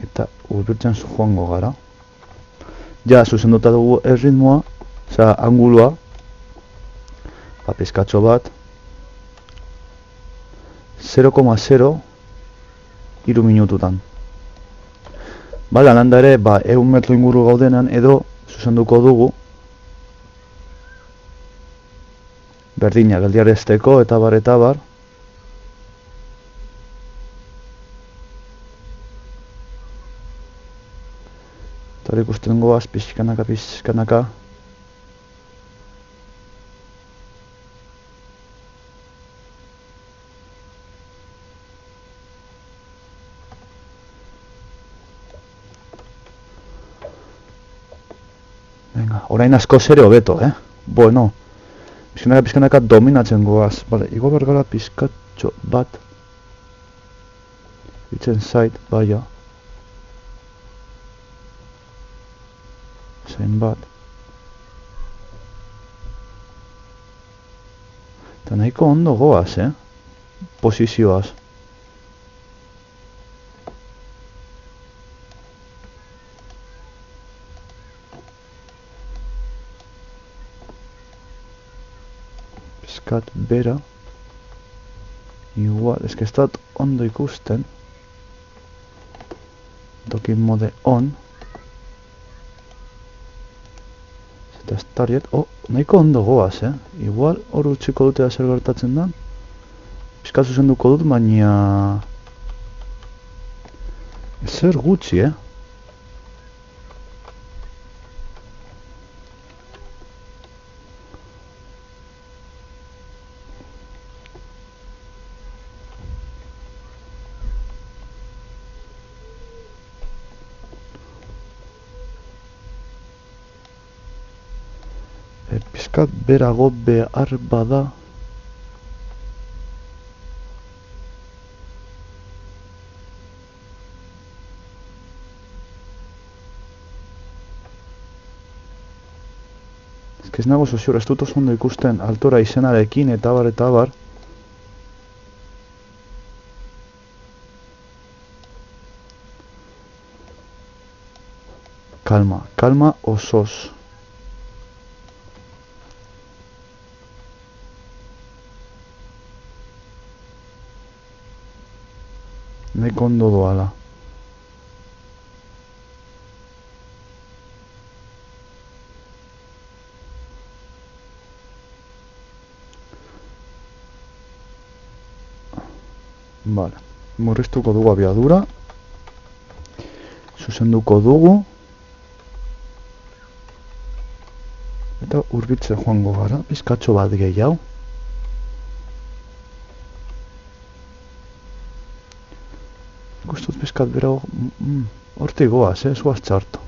eta hurbiltzen joango gara. Ja, zuzenduta dugu erritmoa, osea, angulua, pizkatxo bat, 0,0 3 minututan. Bale, alanda ere, 100 metro inguru gaudenan, edo zuzenduko dugu berdina, geldiarezteko, eta bar. Eta hori ikusten goaz, pizkanaka. Venga, orain asko zere hobeto, Bueno, pizkanaka dominatzen goaz. Bale, igo bergara pizkatxo bat. Itzen zait, baia. Zain bat. Eta nahiko ondo goaz, posizioaz. Pizkat bera. Igual, ez ez dut ondo ikusten. Dokin mode on. Eta ez target, nahiko ondo goaz, Igual, hor utziko dute zer gertatzen da. Pizkat zuzenduko dut, baina zer gutxi, Pizkat berago behar bada. Ez nago sozior, ez dut oso ondo ikusten altora izenarekin eta bar. Kalma osoz. Nahiko ondo doala. Vale, murriztuko dugu abiadura. Zuzenduko dugu. Eta hurbiltzen joango gara, pizkatxo bat gehiago. Gustut pizkat bera hortik goaz, zuaz txarto.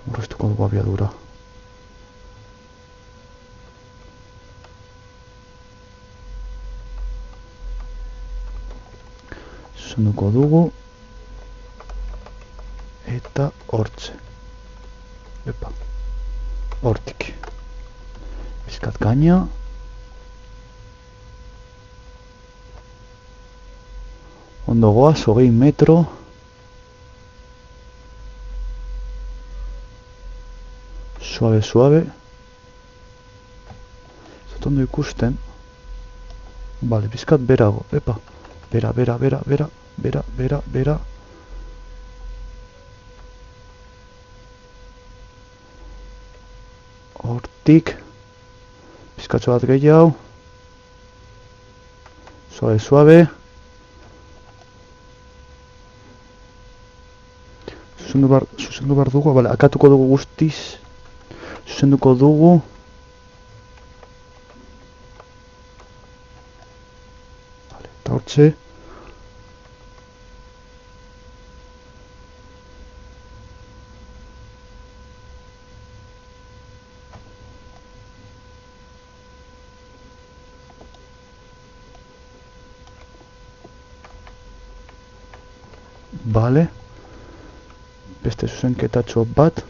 Murriztuko dugu abiadura. Zuzenduko dugu. Eta hortze. Epa. Hortik. Pizkat gaina. Ondo goaz, 20 metro. Suave. Zut ondo ikusten. Bale, pizkat berago. Epa. Bera. Hortik. Pizkatxo bat gehiago. Suave. Zuzendu bar dugu, bale, akatuko dugu guztiz. Zuzenduko dugu. Bale, eta hortze. Bale. Beste zuzenketatxo bat.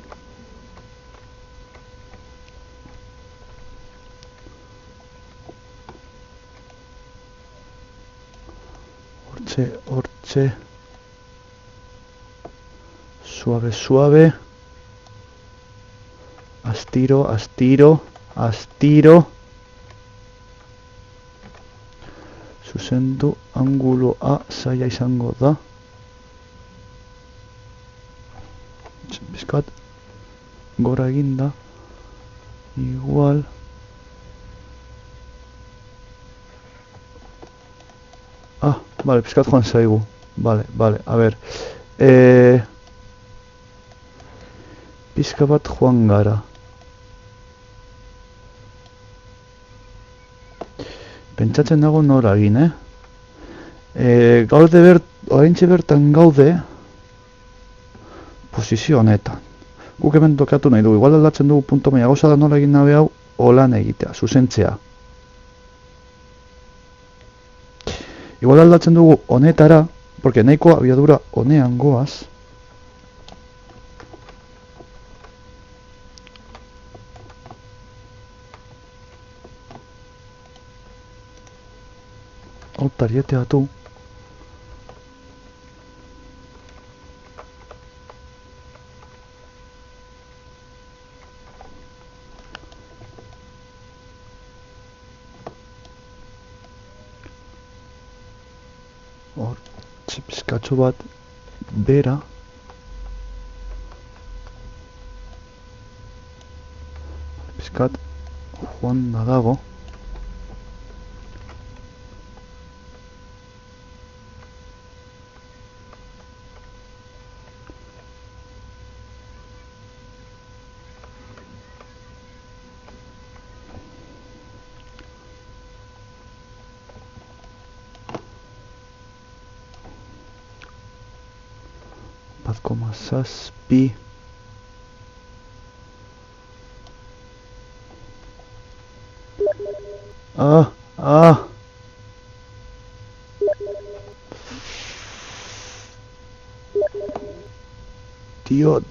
Hortxe. Suave. Astiro. Zuzendu anguloa zaila izango da. Bizkat gora eginda. Igual. Vale, bizkat joan zaigu. Vale, a ver. Pizka bat joan gara. Pentsatzen dago nora egin, oraintxe bertan gaude posizio honetan. Guk hemen tokatu nahi dugu, igual aldatzen dugu punto, baina gauza da nola egin nabe hau holan egitea, zuzentzea. Igual aldatzen dugu honetara, porque nahiko abiadura honean goaz. Hau tarietea du. Hor, pizkatxo bat bera. Pizkat joan da dago. Bat koma zazpi. Tío.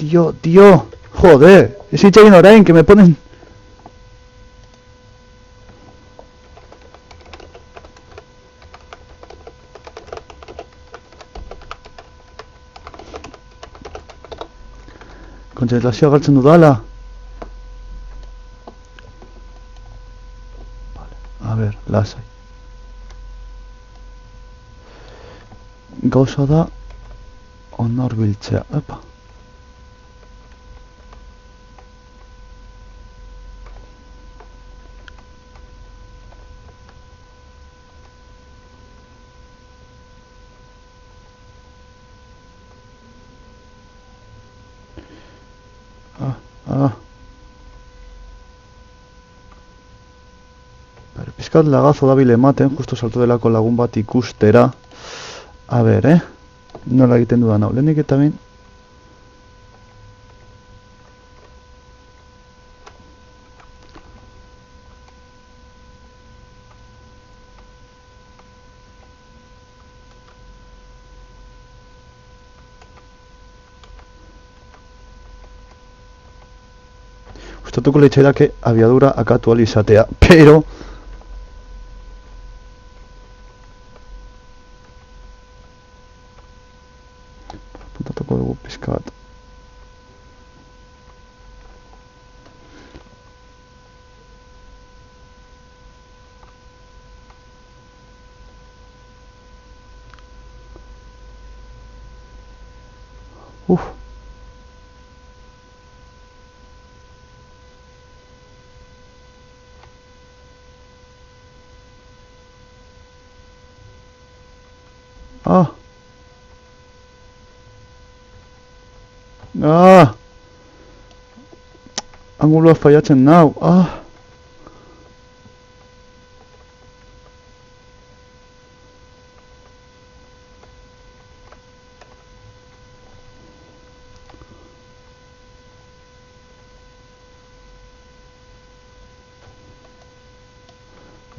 Joder, es hitz orain, que me ponen... Kontzentrazioa galtzen dudala. Vale, a ver, lasai. Gauza da honor biltzea, epa. Pizkat lagazo dabil ematen, justo salto delako lagun bat ikustera. A ber, nola egiten dudan hau, lehenik eta bin. Gustatuko leitzaidake abiadura akatu alizatea, pero... Puntatuko dugu pizka bat. Anguloa faiatzen nau,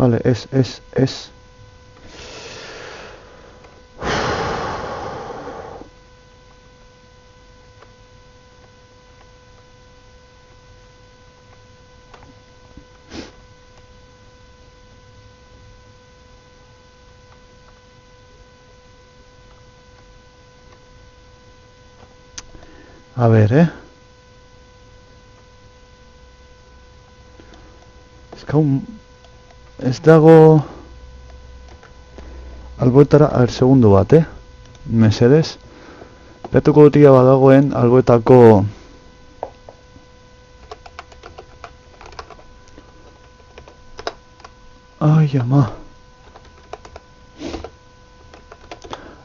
Vale, es. A ver, ez dago alboetara, a ver, segundo bat, mesedez. Betuko dutia badagoen alboetako ai, ama.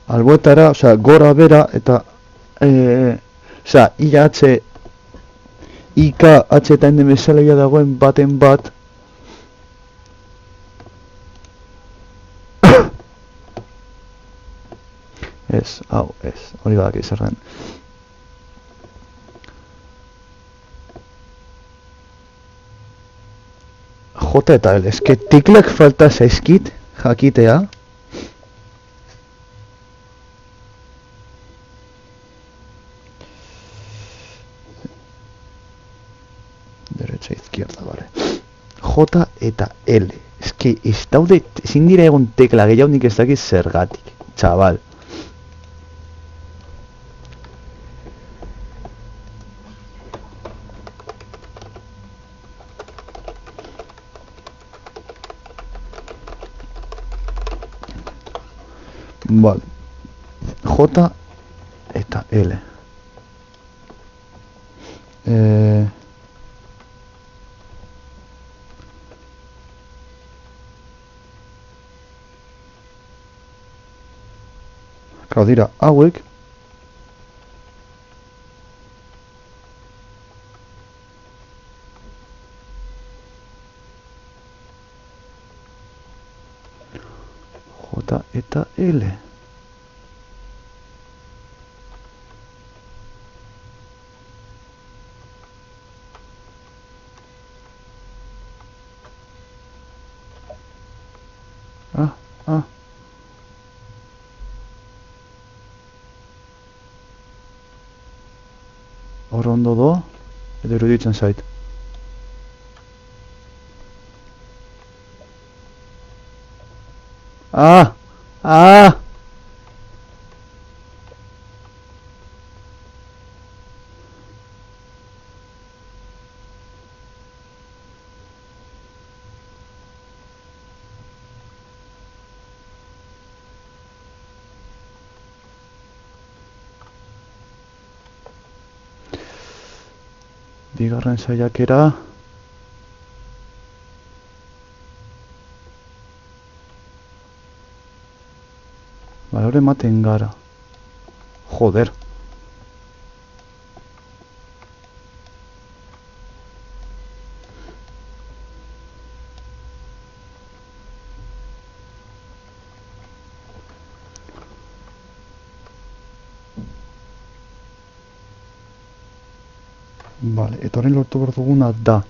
Alboetara, osea, gora bera eta osea, IH IK H eta N bezalaia dagoen baten bat. Ez, hau, ez, hori badak izarren. J eta L, eske tiklak falta zaizkit, jakitea. Derecha, izquierda, vale. J eta L, eske ez daude, ezin dira egon tekla gehiago nik ez dakit zergatik, txabal. Vale. J eta L. Claro, dira hauek. J eta L. Hor ondo do, edo iruditzen zait. Ah! Ah! Bigarren saiakera. Balore ematen gara. Joder. Vale, eta horrein lortu behar duguna da.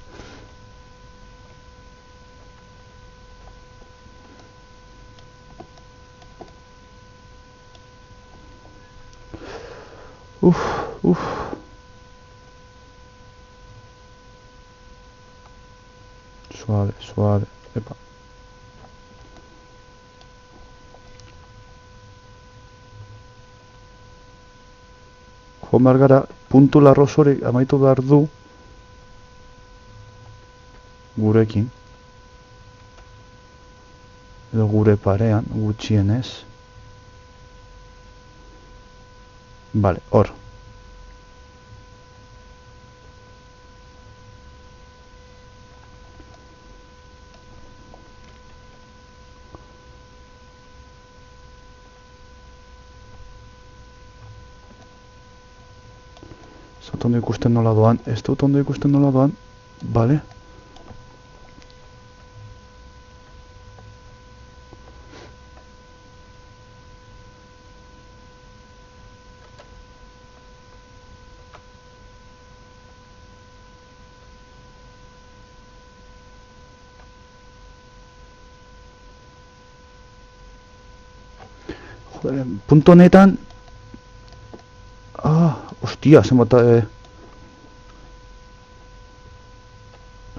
Uf. Suave, epa. Joan behar gara, puntu larroz hori amaitu behar du gurekin. Edo gure parean, gutxienez. Vale, hor. Zat ondo ikusten nola doan, ez dut ondo ikusten nola doan, bale? Joder, punto honetan... Hostia, zenbat...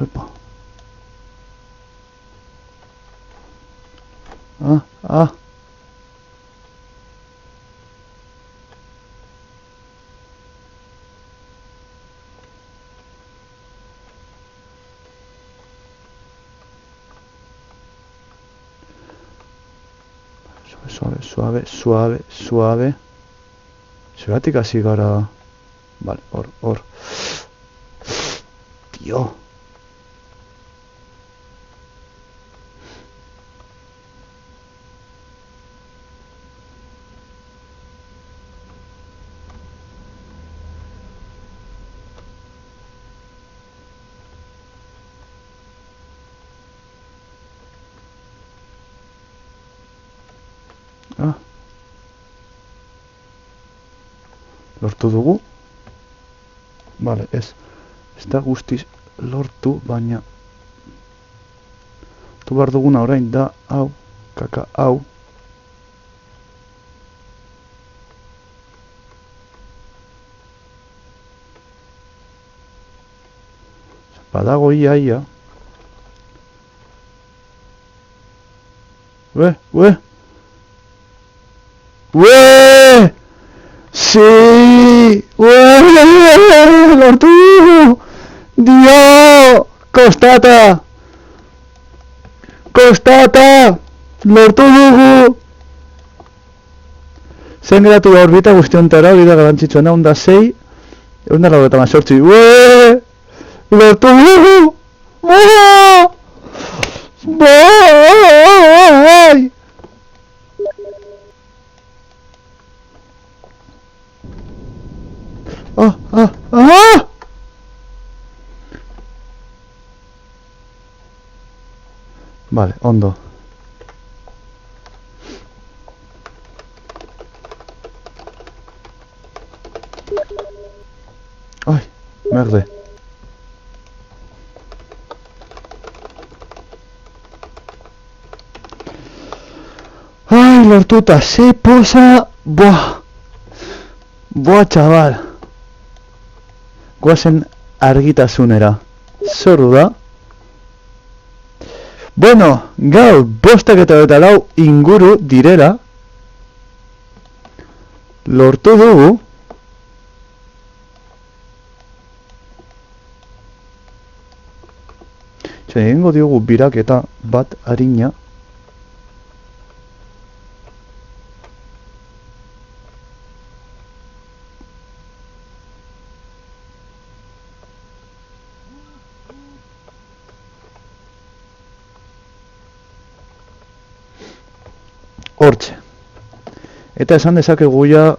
Epa. Suave. Zeratik hasi gara... Vale, hor. Tio. Lortu dugu? Vale, ez da guztiz lortu, baina behar duguna orain da hau, hau. Badago ia. Sí! Lortu! Dio! Kostata! Lortu dugu! Zen geratu da orbita guztiontara, hori da garantzitsuena, onda 6, onda 98. Lortu dugu! Bai! Vale, ondo. Ai, merde. Ai, lortuta, se posa... Buah, chaval. Goazen argitasunera. Zoru da. Bueno, gaur 5:04 inguru direla. Lortu dugu. Egingo diogu biraketa bat arina. Hortxe. Eta esan dezakegu ja...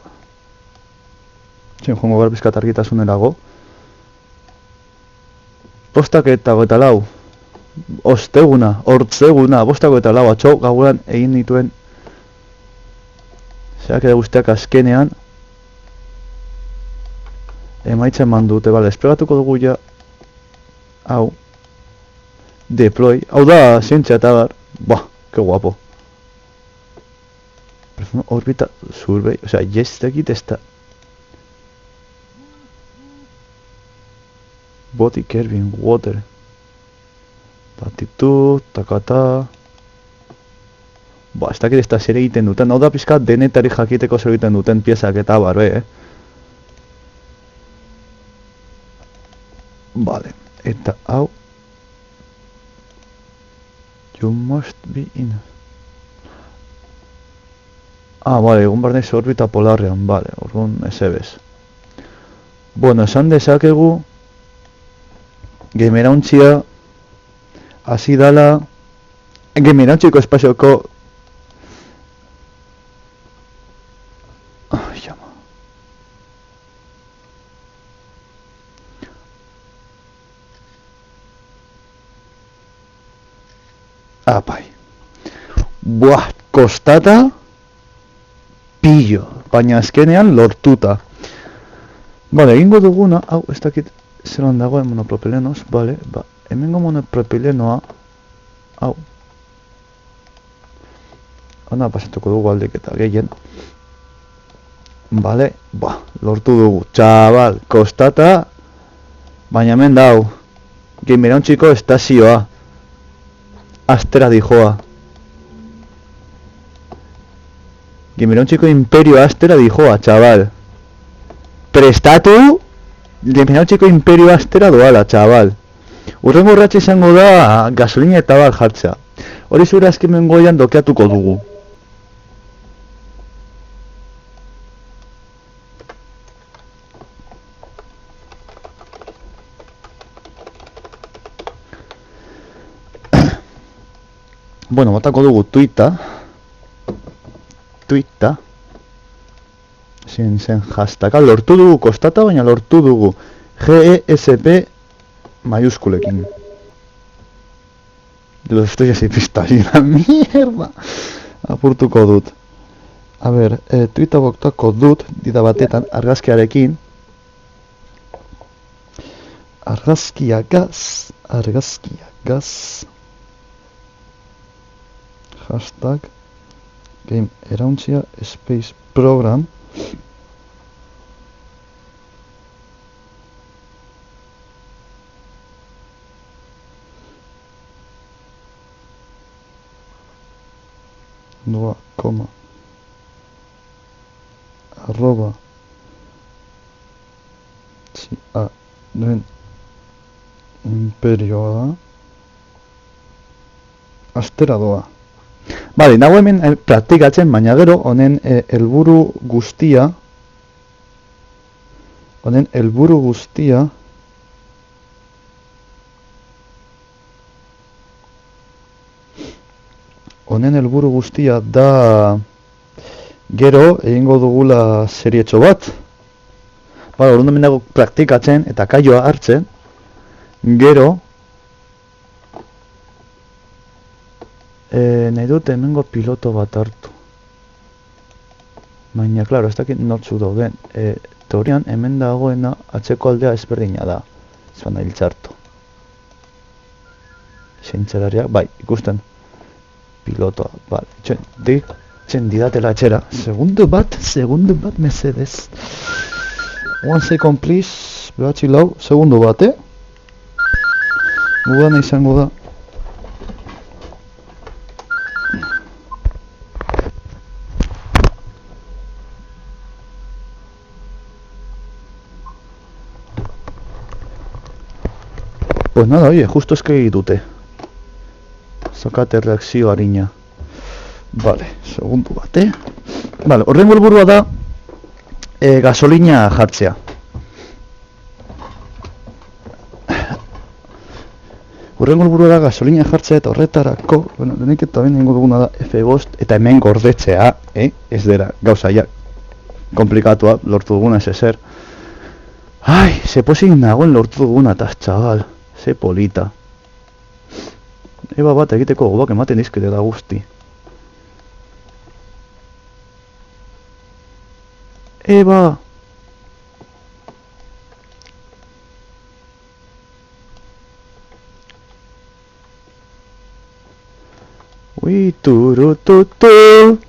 Joango gara pizkat argitasunerago. 5:04. Osteguna, hortzeguna, 5:04 atxo gauean egin dituen zeraketa guztiak azkenean emaitza eman dute, bale, espegatuko dugu ja hau deploy, hau da zientzia eta bar, buah, que guapo orbita survey, osea, jestekit ez da body curving water Tatitu, takata... Ez dakit ez da zer egiten duten, hau da pizkat denetari jakiteko zer egiten duten piezak eta barbe, Vale, eta hau... You must be in... Vale, egun behar nahiz orbita polarrean, vale, orduan ez. Bueno, esan dezakegu... Gamerauntxia... Hasi dala... Gamerauntxiko espazioko... Jama... Apai... Buah, kostata... Pillo... Baina azkenean lortuta... Vale, egingo duguna... Hau, ez dakit... Zeran dagoen monopropelenos, vale... Hemengo monopropilenoa... Hau... Hona pasatuko dugu aldeketa gehien... Vale... Lortu dugu... Txabal... Kostata... Baina hemen dau... Gamerauntxiko estazioa... Astera dijoa... Gamerauntxiko imperio astera dijoa, txabal... Prestatu... Gamerauntxiko imperio astera doala, txabal... Urrengo urratxe izango da gasolina eta bat jartzea. Hori zure azkemen goian dokeatuko dugu. Bueno, botako dugu Twitter. Zen hashtaga lortu dugu kostata, baina lortu dugu GESP mayúsculekin. Lo estoy así pistallina, mierda. Apurtuko dut. A ber, Twitter botako dut, dita batetan, argazkiarekin. Argazkiagaz. Hashtag game erauntzia space program. Doa, koma. Arroba. Duen imperioa da. Astera doa. Bale, nago hemen praktikatzen, baina gero honen helburu guztia da gero egingo dugula serietxo bat. Bale, orduan hemen dago praktikatzen eta kaioa hartzen, gero nahi dut hemengo piloto bat hartu. Baina, klaro, ez dakit nortzu dauden. Teorian, hemen dagoena atzeko aldea ezberdina da. Ez baina hiltzartu. Zintzelariak, bai, ikusten. Pilotoa, bale. Txen didatela etxera. Segundo bat, mesedez. 1 second, please. Behatzi lau, segundo bat, Gudana izango da. Pues nada, oye, justo eskegi dute. Zakate reakzio harina. Vale, segundu bat, Vale, horren helburua da gasolina jartzea. Horren helburua da gasolina jartzea eta horretarako, bueno, denek eta ben nengo duguna da F5 eta hemen gordetzea, ez dira, gauza ja, komplikatua, lortu duguna ez ezer. Ai, ze pozik nagoen lortu duguna, eta txabal. Ze polita. Eba bat egiteko gobak ematen dizkete da guzti. Eba! Ui, turututu,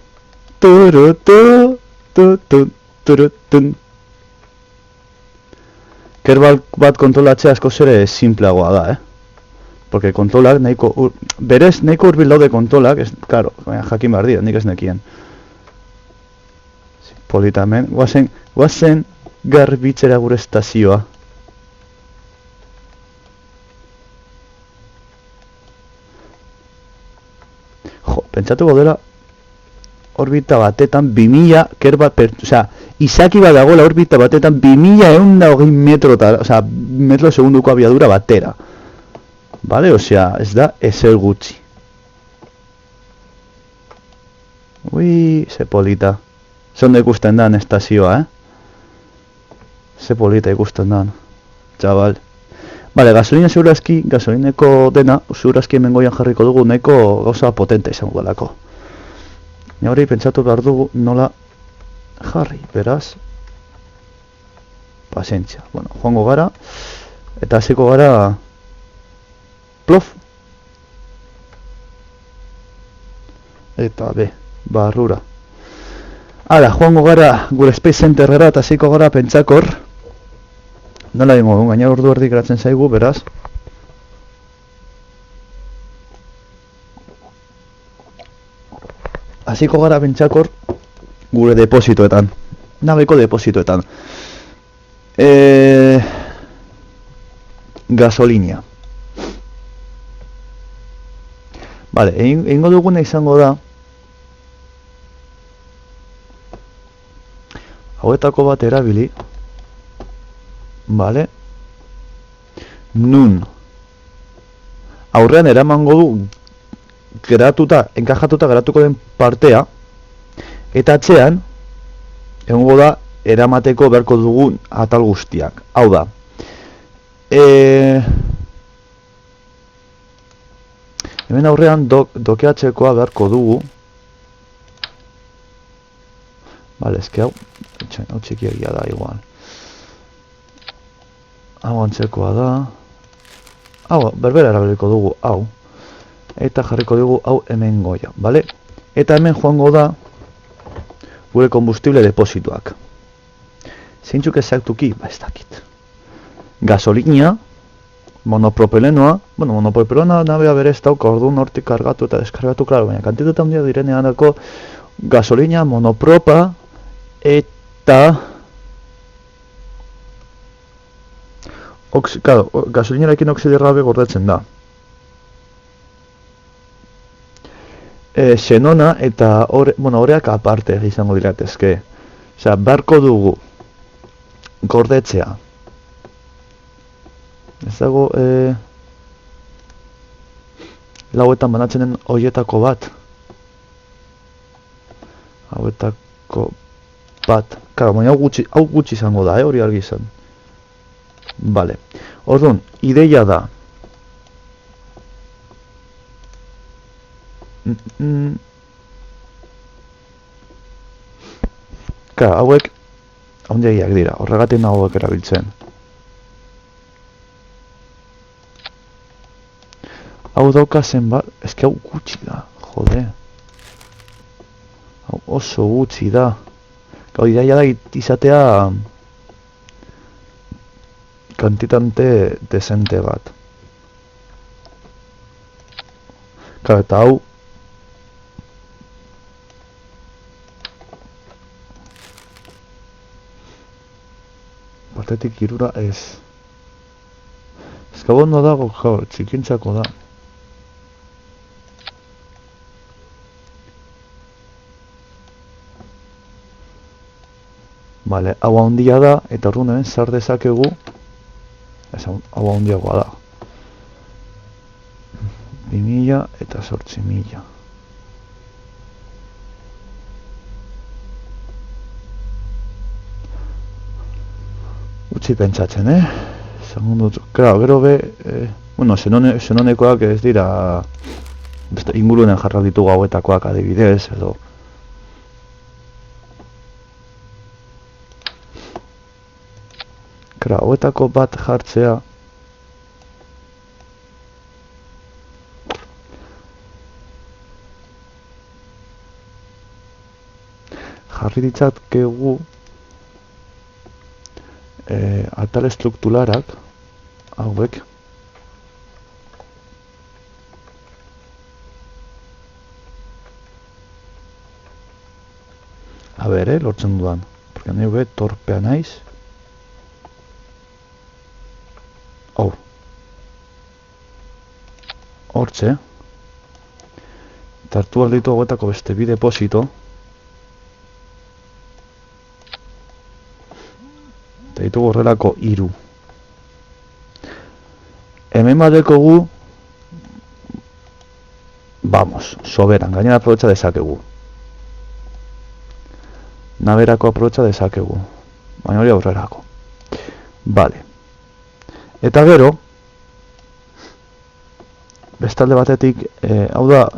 turutun. Kerbal bat kontrolatzea asko zere simpleagoa da, Porque kontrolak nahiko berez nahiko hurbil daude kontrolak, claro, jakin behar dira, nik ez nekien. Politamen, guazen garbitzera gure estazioa. Jo, pentsatuko dela orbita batetan 2000 kerbat izaki bat dagoela orbita batetan 2120 metro segunduko abiadura batera. Vale, ez da ezer gutxi. Ui, ze polita. Ze ondo ikusten dan estazioa, Ze polita ikusten dan. Txabal. Vale, gasolina segurazki, gasolineko dena, segurazki hemen goian jarriko dugu, nahiko gauza potente izango delako. Hori pentsatu behar dugu nola jarri, beraz. Pazientzia. Bueno, joango gara, eta hasiko gara plof. Eta barrura. Hala, joango gara gure Space Centerrera eta hasiko gara pentsakor. Nola dingo, gaina ordu erdi geratzen zaigu, beraz. Hasiko gara pentsakor gure depositoetan. Nabeko depositoetan. Gasolina. Vale, egingo duguna izango da hauetako bat erabili. Vale. Nun aurrean eramango du enkajatuta geratuko den partea, eta atzean, egongo da, eramateko beharko dugun atal guztiak. Hau da, hemen aurrean dokeatzekoa beharko dugu. Bale, eske hau txikiegia da igual. Hau antzekoa da. Hau, berbera erabiliko dugu, hau. Eta jarriko dugu hau hemen goia, bale? Eta hemen joango da gure kombustible deposituak. Zeintzuk ezaktuki? Ba, ez dakit. Gasolina, monopropelenoa, bueno, monopropelenoa nabea berez dauka orduan hortik kargatu eta deskargatu, klaro, baina kantitatea handia direnean dako gasolina, monopropa, eta gasolinarekin oxidirrabe gordetzen da. Xenona eta oreak aparte izango diratezke. Osea, beharko dugu gordetzea. Ez dago lauetan banatzenen hoietako bat. Hauetako bat. Claro, baina hau gutxi izango da, hori argi izan. Vale. Orduan, ideia da. Claro, hauek handiagiak dira, horregatik hauek erabiltzen. Hau dauka zenbat, eske hau gutxi da, jode. Hau oso gutxi da. Gau, ideia da izatea kantitante desente bat. Claro, eta hau batetik irura ez. Ez gau ondo dago, txikintzako da. Vale, hau handia da, eta orduan hemen zar dezakegu, hau handiagoa da. 2000 eta 8.000. Utsi pentsatzen, Segundu, gero be, bueno, xenonekoak ez dira, ingurunen jarrak ditugu hauetakoak adibidez, edo. Hauetako bat jartzea jarri ditzakegu atal estrukturarak hauek a ber, lortzen dudan porque nahi torpea naiz. Hortxe, eta hartu alditu hauetako beste bi deposito, eta ditugu horrelako 3. Hemen badeko gu, vamos, soberan, gainera aprobetxa dezakegu. Naberako aprobetxa dezakegu, baina hori aurrerako. Vale. Eta gero, bestalde batetik, hau da,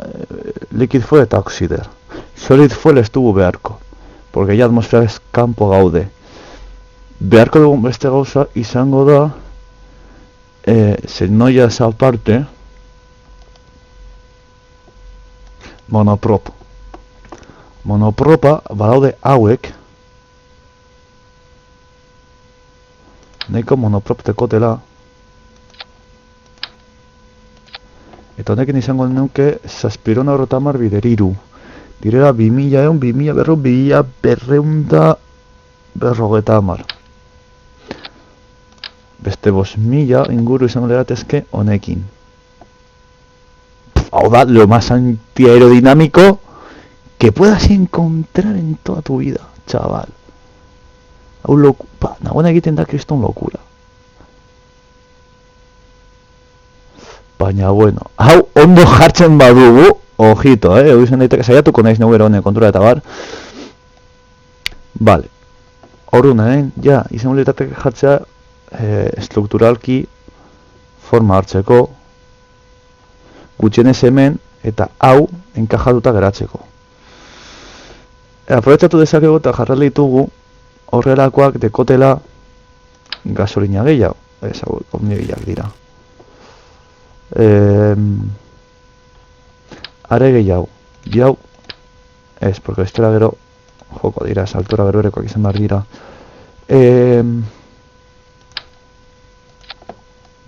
liquid fuel eta oxider. Solid fuel ez dugu beharko, porque ja atmosferaz kanpo gaude. Beharko dugun beste gauza izango da, xenoiaz aparte, monoprop. Monopropa badaude hauek, nahiko monoprop tekotela, eta honekin izango nuke 750 bider 3. Direla 2000 egun, 2000 berro, 2150. Beste 5000 inguru izango legatezke honekin. Hau da, lo más antiaerodinámico que puedas encontrar en toda tu vida, chaval. Hau nagoen egiten da kriston lokura. Baina, bueno, hau ondo jartzen badugu, ojito, izan daiteke saiatuko naiz neu gero honen kontura eta bar. Vale. Orduan, ja, izango lirateke jartzea strukturalki forma hartzeko, gutxienez hemen eta hau enkajatuta geratzeko. Aprobetxatu dezakegu eta jarrali ditugu horrelakoak dekotela gasolina gehiago, ez hau, omnibillak dira. Are gehiago, jau, ez, porque estela gero joko dira, saltora berberekoak izan behar dira.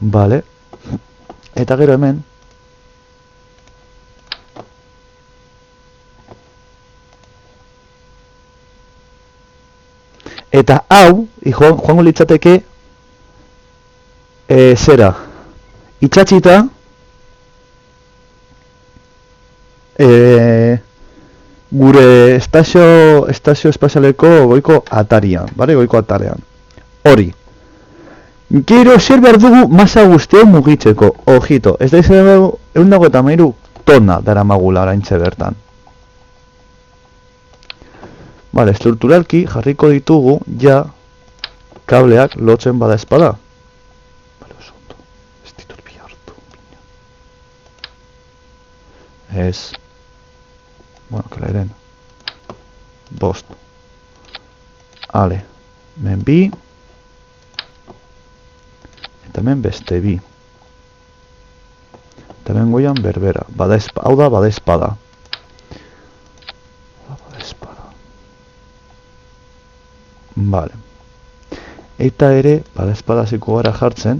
Vale, eta gero hemen eta hau, joango litzateke zera itxatxita gure estazio espazialeko goiko atarian, bale, goiko atarean. Hori. Gero zer behar dugu masa guztien mugitzeko, ojito, ez da izan dugu 153 tona dara magula araintze bertan. Bale, strukturalki jarriko ditugu ja kableak lotzen bada espada. Bale, oso ondo, ez ditut bihartu. Ez. Bueno, kaleren. Bost. Ale, men bi. Eta hemen beste bi. Eta hemen goian berbera. Hau da bada espada. Vale. Eta ere, bada espadaziko gara jartzen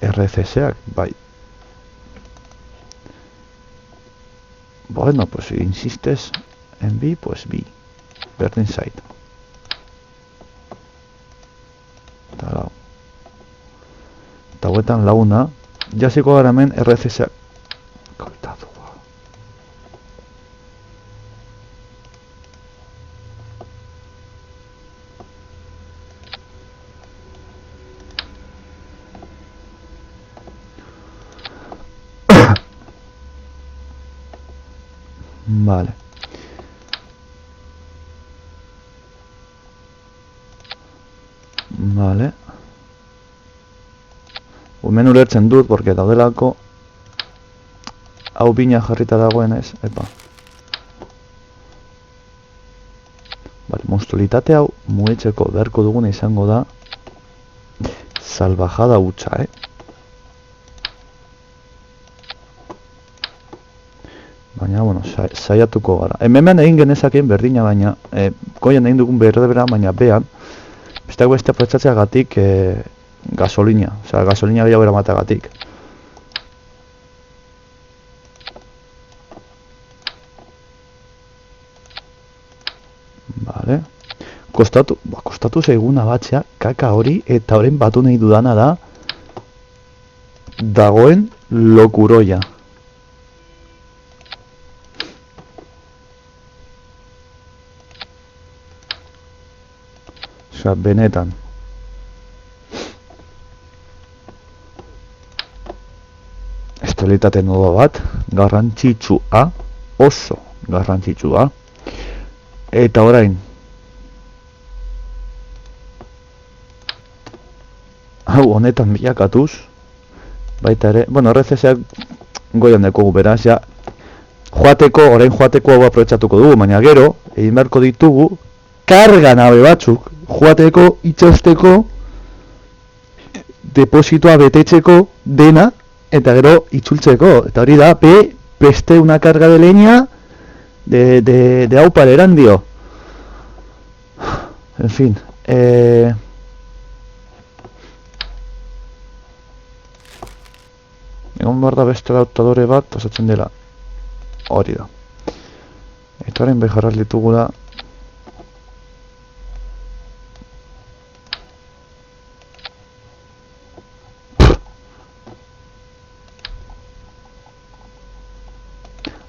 RCS-ak, bai. Bueno, pues si insistes en bi, pues bi. Berdin zait. Eta lau. Eta huetan launa, jasiko gara hemen RCS-ak. Koitatu. Vale. Vale. Hemen ulertzen dut, porque daudelako hau bina jarrita dagoenez, epa. Vale, monstrualitate hau mugitzeko beharko duguna izango da salvajada hutsa, Baina, bueno, saiatuko gara. Hemen egin genezakeen berdina, baina goian egin dugun berbera, baina behan besteak beste aprotxatzea gatik gasolina, osea, gasolina gehiago eramata gatik. Vale. Kostatu zaiguna batzea, kaka hori, eta horren batu nahi dudana da dagoen lokuroia. Osea, benetan. Estabilitate nodo bat, garrantzitsua, oso garrantzitsua. Eta orain, hau honetan bilakatuz, baita ere, bueno, RCS-ak goian dekogu beraz, ja, orain joateko hau aprobetxatuko dugu, baina gero, egin beharko ditugu, karga nabe batzuk, joateko, itxausteko, depositoa betetzeko, dena, eta gero itzultzeko, eta hori da, beste una carga de leña, de hau paleran dio. En fin, egon behar da beste adaptadore bat, osatzen dela, hori da. Eta horrein beharraz ditugula,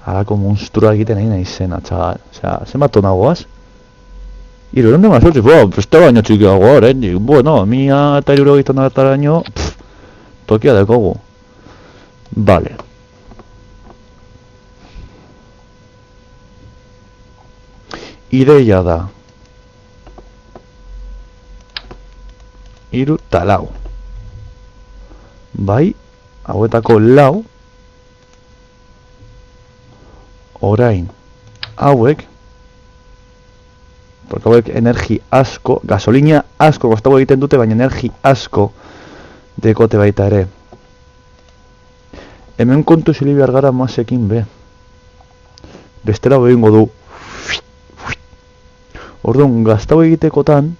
halako monstrua egiten egin nahi zena, txagal. Osea, zenbat tona goaz? 218, beste baino txikiago oraindik. Bueno, 1080 tokia dekogu. Vale. Ideia da. 3 eta 4. Bai, hauetako 4 orain hauek porque hauek energi asko, gasolina asko kostago egiten dute, baina energi asko dekote baita ere. Hemen kontu zili behar gara masekin be. Bestela behingo du. Orduan, gaztau egitekotan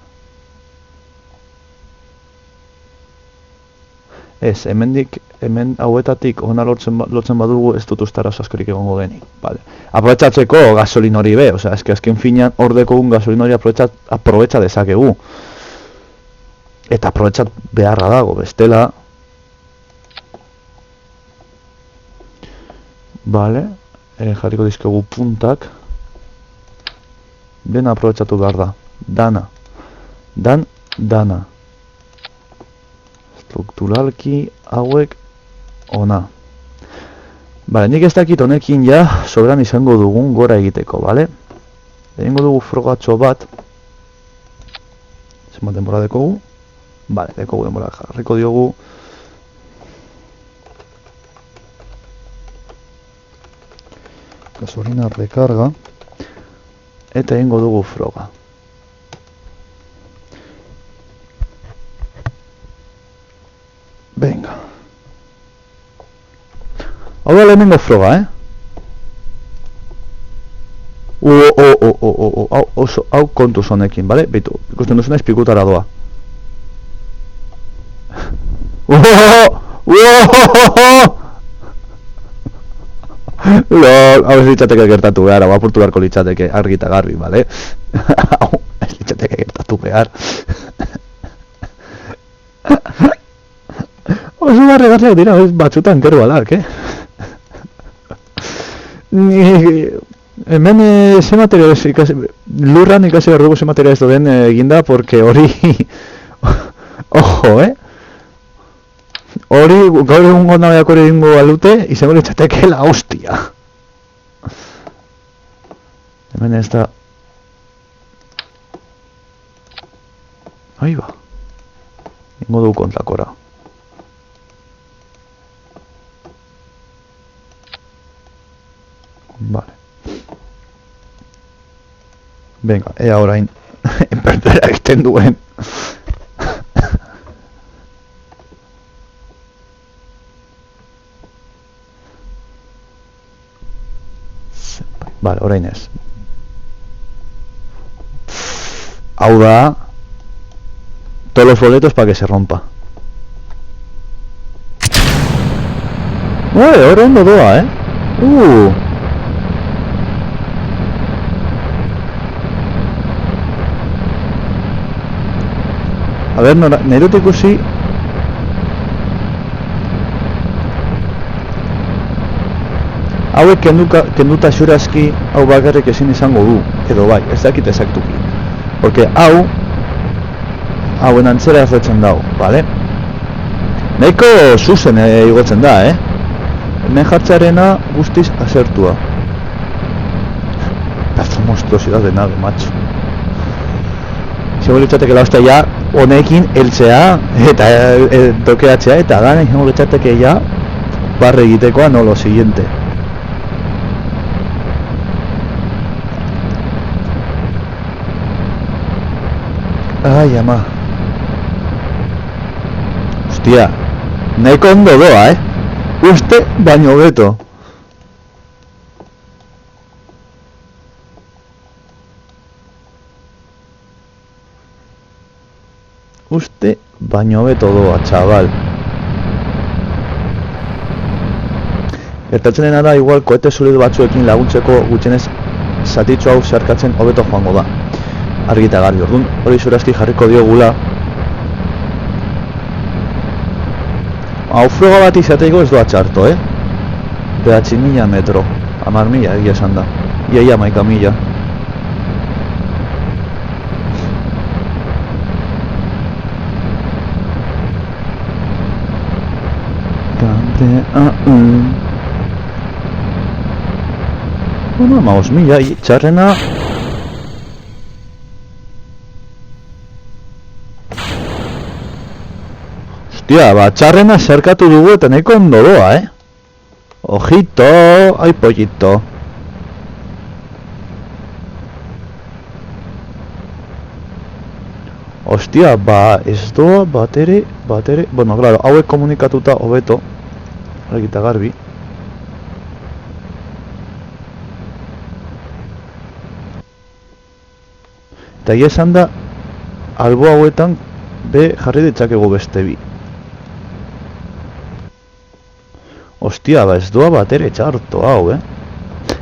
ez, hemen hauetatik ona lotzen badugu ez dut ustara askorik egongo denik. Vale. Aprobetxatzeko gasolin hori be, osea, eske azken finean hor dekogun gasolin hori aprobetxa dezakegu. Eta aprobetxat beharra dago, bestela. Vale, jarriko dizkegu puntak. Dena aprobetxatu behar da. Dana. Strukturalki hauek ona. Bale, nik ez dakit honekin ja sobran izango dugun gora egiteko, bale? Egingo dugu frogatxo bat. Zenbat denbora dekogu? Bale, dekogu denbora jarriko diogu. Gasolina rekarga. Eta egingo dugu froga. Venga. Hau da lehenengo froga, hau kontuz honekin, bale? Beitu, ikusten duzuna izpikutara doa. Lol, hau ez litzateke gertatu behar, hau apurtu beharko litzateke argi eta garbi, bale? Hau ez litzateke gertatu behar. Oso barregarriak dira, batzutan gero alak, Hemen ze material lurran ikasi behar dugu ze material ez den eginda, porque hori ojo, hori gaur egun gondabeak hori egingo balute, izango litzateke la hostia. Hemen ez da. Ahí va. Ingo dugu kontlakora. Vale. Venga, ea orain enpertera egiten duen. Vale, orain ez. Hau da todos los boletos para que se rompa. Ahora ondo doa, A ver, nire dut ikusi. Hauek kenduta xurazki hau bakarrik ezin izango du, edo bai, ez dakit ezaktuki. Porque hauen antzera erretzen dau, bale? Nahiko zuzen igotzen da, Hemen jartzearena guztiz asertua. Eta monstruosidade nabe, macho. Izango litzateke la hostia ja honekin heltzea eta tokeatzea eta gana izango litzateke ja barre egitekoa no lo siguiente. Ai, ama. Hostia, nahiko ondo doa, Uste baino hobeto. Uste baino hobeto doa, chaval. Gertatzen dena da, igual koete solido batzuekin laguntzeko gutxienez zatitxo hau zeharkatzen hobeto joango da. Argi eta garbi, orduan hori zurazki jarriko diogula. Hau froga bat izateko ez doa txarto, Behatzi mila metro, 10.000 egia esan da. Ia 11.000. Bueno, 15.000, txarrena. Hostia, txarrena zerkatu dugu eta nahiko ondo doa, Ojito, ai pollito. Hostia, ez doa batere, bueno, claro, hauek komunikatuta hobeto, argita garbi. Eta egia esan da, albo hauetan be jarri ditzakegu beste bi. Hostia, ez doa batere txarto hau,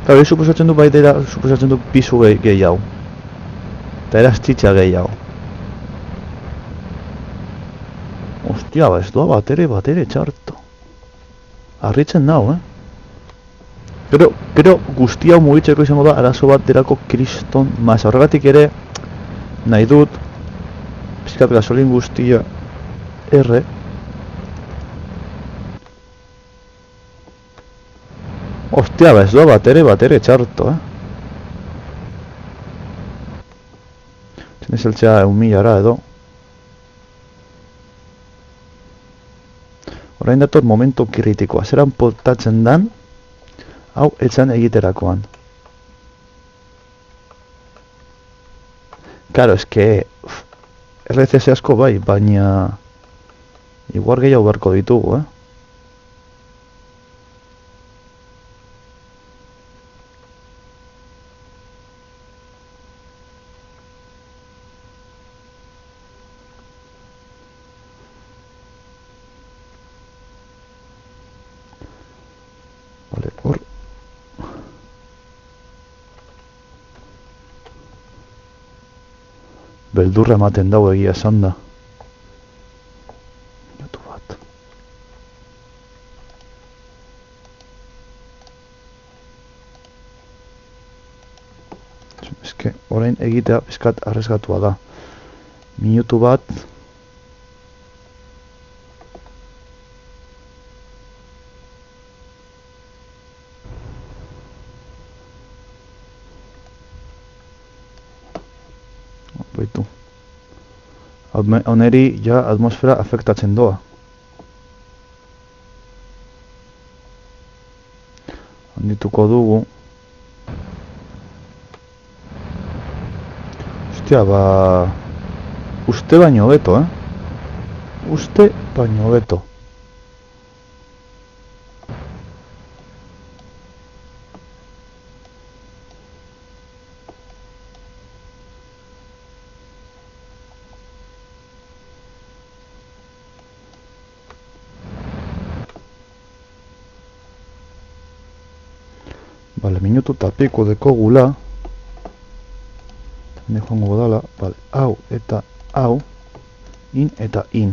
Claro, suposatzen du baitera, suposatzen du pisu gehiago. Eta eraz txitsa gehiago. Hostia, ez doa batere txarto. Arritzen nau, Gero guzti hau mugitzeko izango da arazo bat derako kriston masa. Horregatik ere nahi dut pizkat gasolin guztia erre. Hostia, ez doa batere txarto, Txene zeltzea 1.000 edo. Orain dator momentu kritikoa. Zeran portatzen dan, hau etzan egiterakoan. Claro, eske RCS asko bai, baina igual gehiago beharko ditugu, Vale, hor. Beldurra ematen dau egia esan da. Minutu bat. Eske, orain egitea pizkat arrezgatua da. Minutu bat. Baitu. Honeri ja atmosfera afektatzen doa. Handituko dugu. Hostia, uste baino beto, Uste baino beto. Vale, minutu eta piko dekogula. Ne joango dala, vale, hau eta hau, in eta in.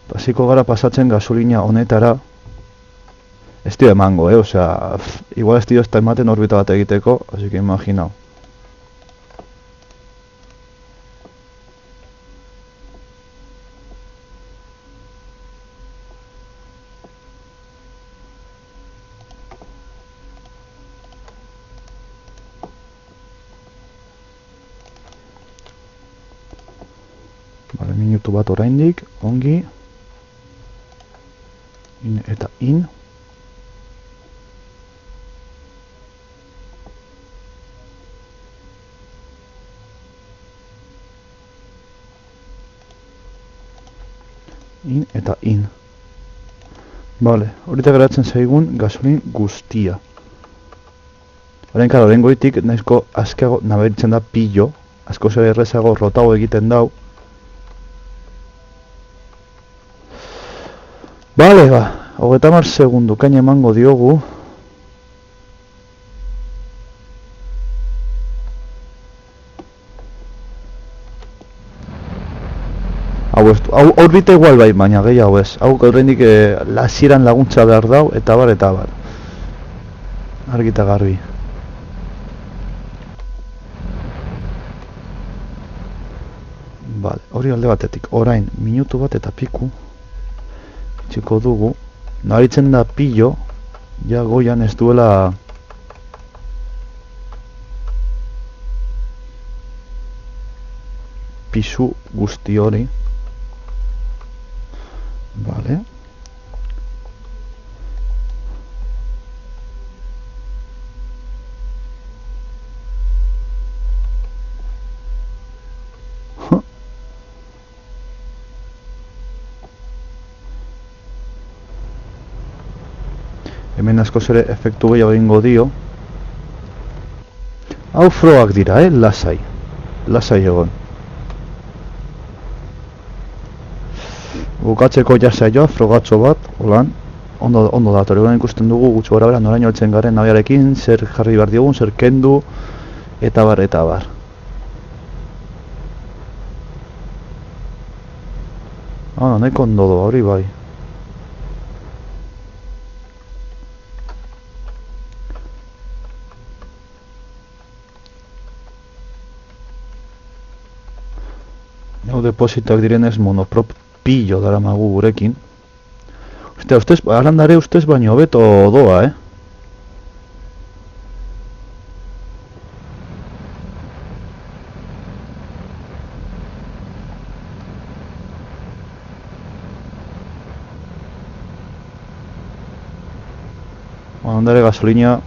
Pasiko gara pasatzen gasolina honetara. Ez dio emango, osea, igual ez dio ez da ematen orbita bat egiteko, así que imaginau. Vale, minutu bat oraindik, ongi. In eta in. In eta in. Vale, horita geratzen zaigun gasolin guztia. Horrein, karo, lehen goitik nahizko azkeago naberitzen da pillo. Asko zer errezago rotago egiten dau. Vale, 30 segundu kaina emango diogu. Hau orbita igual bai, baina gehiago ez. Hau gaurrendik lasieran laguntza behar dau, eta bar. Argita garbi. Vale, hori alde batetik. Orain, minutu bat eta piku. Txiko dugu. nabaritzen da pillo, ja goian ez duela pisu guzti hori. Vale. Hemen askoz ere efektu gehiago egingo dio. Hau frogak dira, lasai. Lasai egon. Bukatzeko jasaioa, frogatxo bat, holan. Ondo dator, egon ikusten dugu gutxo gara bera, noraino heltzen garen nabiarekin, zer jarri behar diogun, zer kendu, eta bar, eta bar. Nahiko ondo doa, hori bai. Hau depositoak direnez monoprop pillo daramagu gurekin. Ostia, ustez, alandare ustez baino hobeto doa, Alandare gasolina...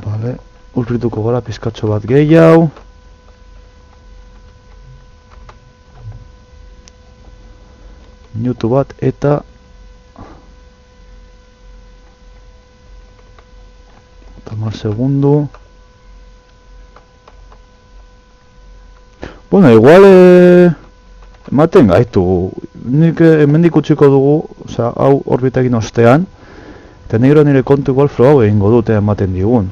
Vale, urrituko gara pizkatxo bat gehiago. Minutu bat eta... Tamar segundu. Bueno, igual... ematen gaitu. Nik hemendik utziko dugu, osea, hau orbitekin ostean. Eta nire kontu igual flow egingo dute ematen digun.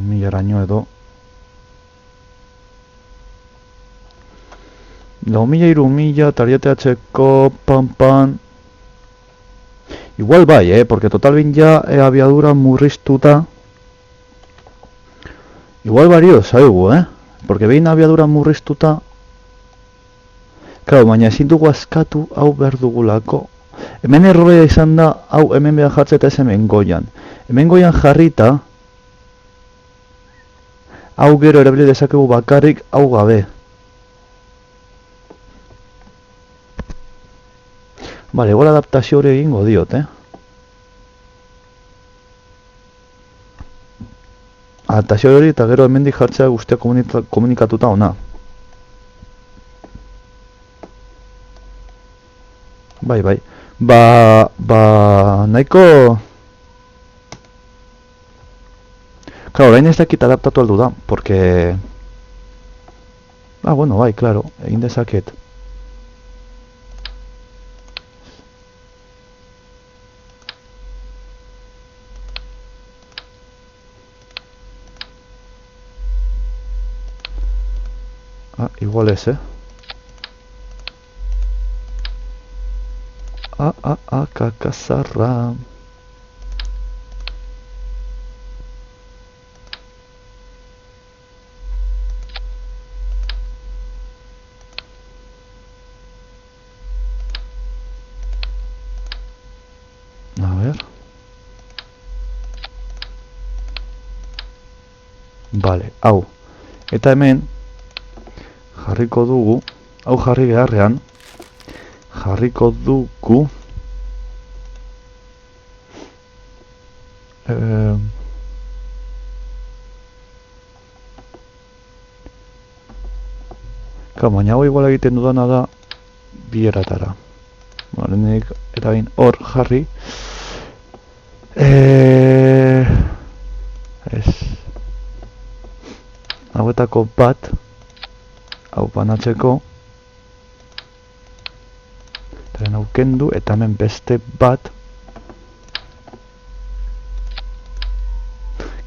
Milaraino edo. Lau mila, iru mila, tarieteatzeko, pan. Igual bai, porque total bin ja abiadura murriztuta. Igual bario zaigu, porque behin abiadura murriztuta. Claro, baina ezin dugu askatu hau behar dugulako. Hemen errobea izan da, hau hemen behar jartzen eta ez hemen goian. Hemen goian jarrita, hau gero erabili dezakegu bakarrik, hau gabe. Bale, igual adaptazio hori egingo diot, Adaptazio hori eta gero hemendik jartzea guztia komunikatuta ona. Bai. Nahiko... Claro, orain ez dakit adaptatu aldu da, porque... bueno, bai, claro, egin dezaket. Igual ez, kakazarra. A ver. Vale, hau. Eta hemen jarriko dugu, hau jarri beharrean, jarriko dugu baina hau igual egiten dudana da bi eratara. Nik eta bain hor jarri hauetako bat hau banatzeko eta hau kendu eta hemen beste bat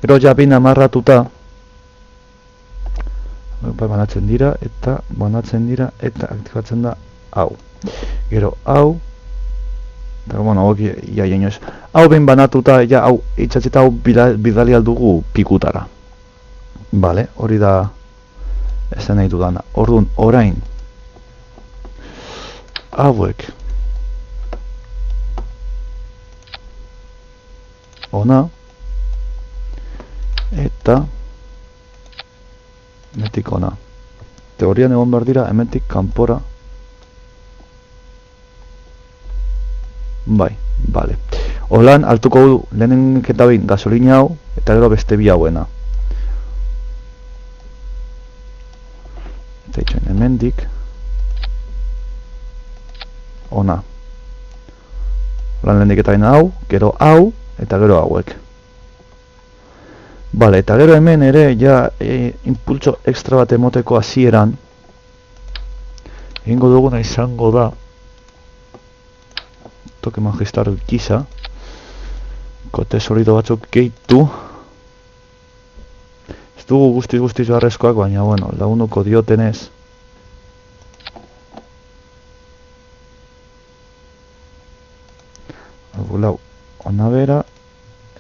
gero jabin amarratuta banatzen dira eta aktibatzen da hau gero hau Eta, bueno, hau ia inoiz. Hau behin banatuta, ja, hau itxatzita hau bidali aldugu pikutara. Vale, hori da esan nahi dudana. Orduan, orain hauek ona eta hemetik ona. Teorian egon behar dira hemetik kanpora. Bai, bale. Holan hartuko du lehenik eta behin gasolina hau eta gero beste bi hauena. Eta itxoin hemendik ona. Holan lehenik eta behin hau, gero hau eta gero hauek. Bale, eta gero hemen ere ja impultso extra bat emoteko hasieran egingo duguna izango da toke magistral gisa kote solido batzuk gehitu. Ez dugu guztiz beharrezkoak, baina bueno, lagunuko diotenez hauek lau ona bera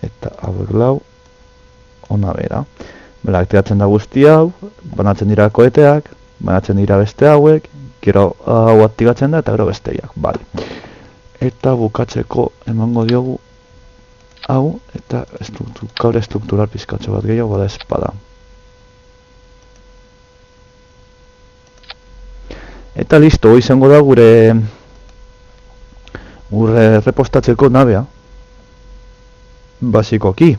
eta hauek lau ona bera. Bela, aktiratzen da guzti hau, banatzen dira koeteak, banatzen dira beste hauek, gero hau aktibatzen da eta gero besteiak, bale. Eta bukatzeko emango diogu hau eta kabre struktural pizkatxo bat gehiago bada espada. Eta listo, hoi izango da gure repostatzeko nabea basikoki.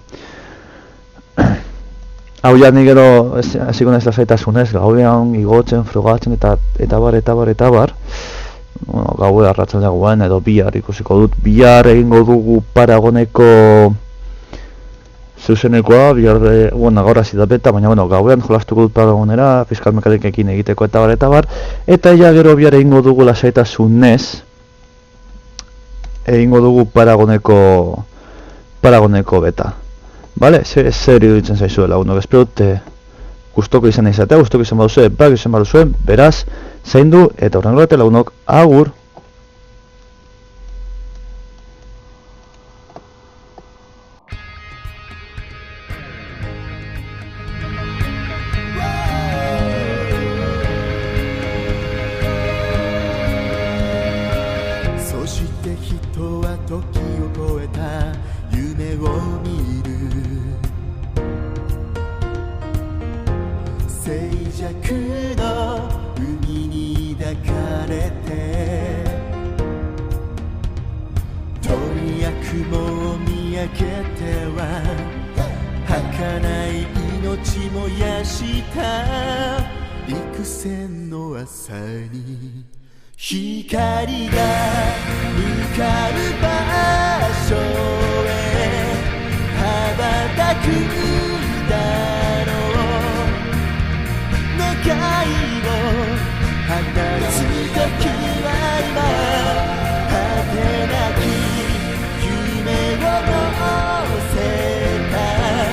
Hau ja ni gero hasiko naiz lasaitasunez, gauean igotzen, frogatzen eta bar. Bueno, gaue arratsaldean edo bihar ikusiko dut. Bihar egingo dugu Paragoneko zuzenekoa, bueno, gaur hasi da beta, baina bueno, gauean jolastuko dut Paragonera, fiskal mekanikekin egiteko eta bar. Eta ja gero bihar egingo dugu lasaitasunez, egingo dugu Paragoneko beta. Vale, zer iruditzen zaizuela, espero dute gustoko izan izatea, gustoko izan baduzue, bak izan baduzue, beraz, zaindu eta horrengo bete lagunok, agur!遠く大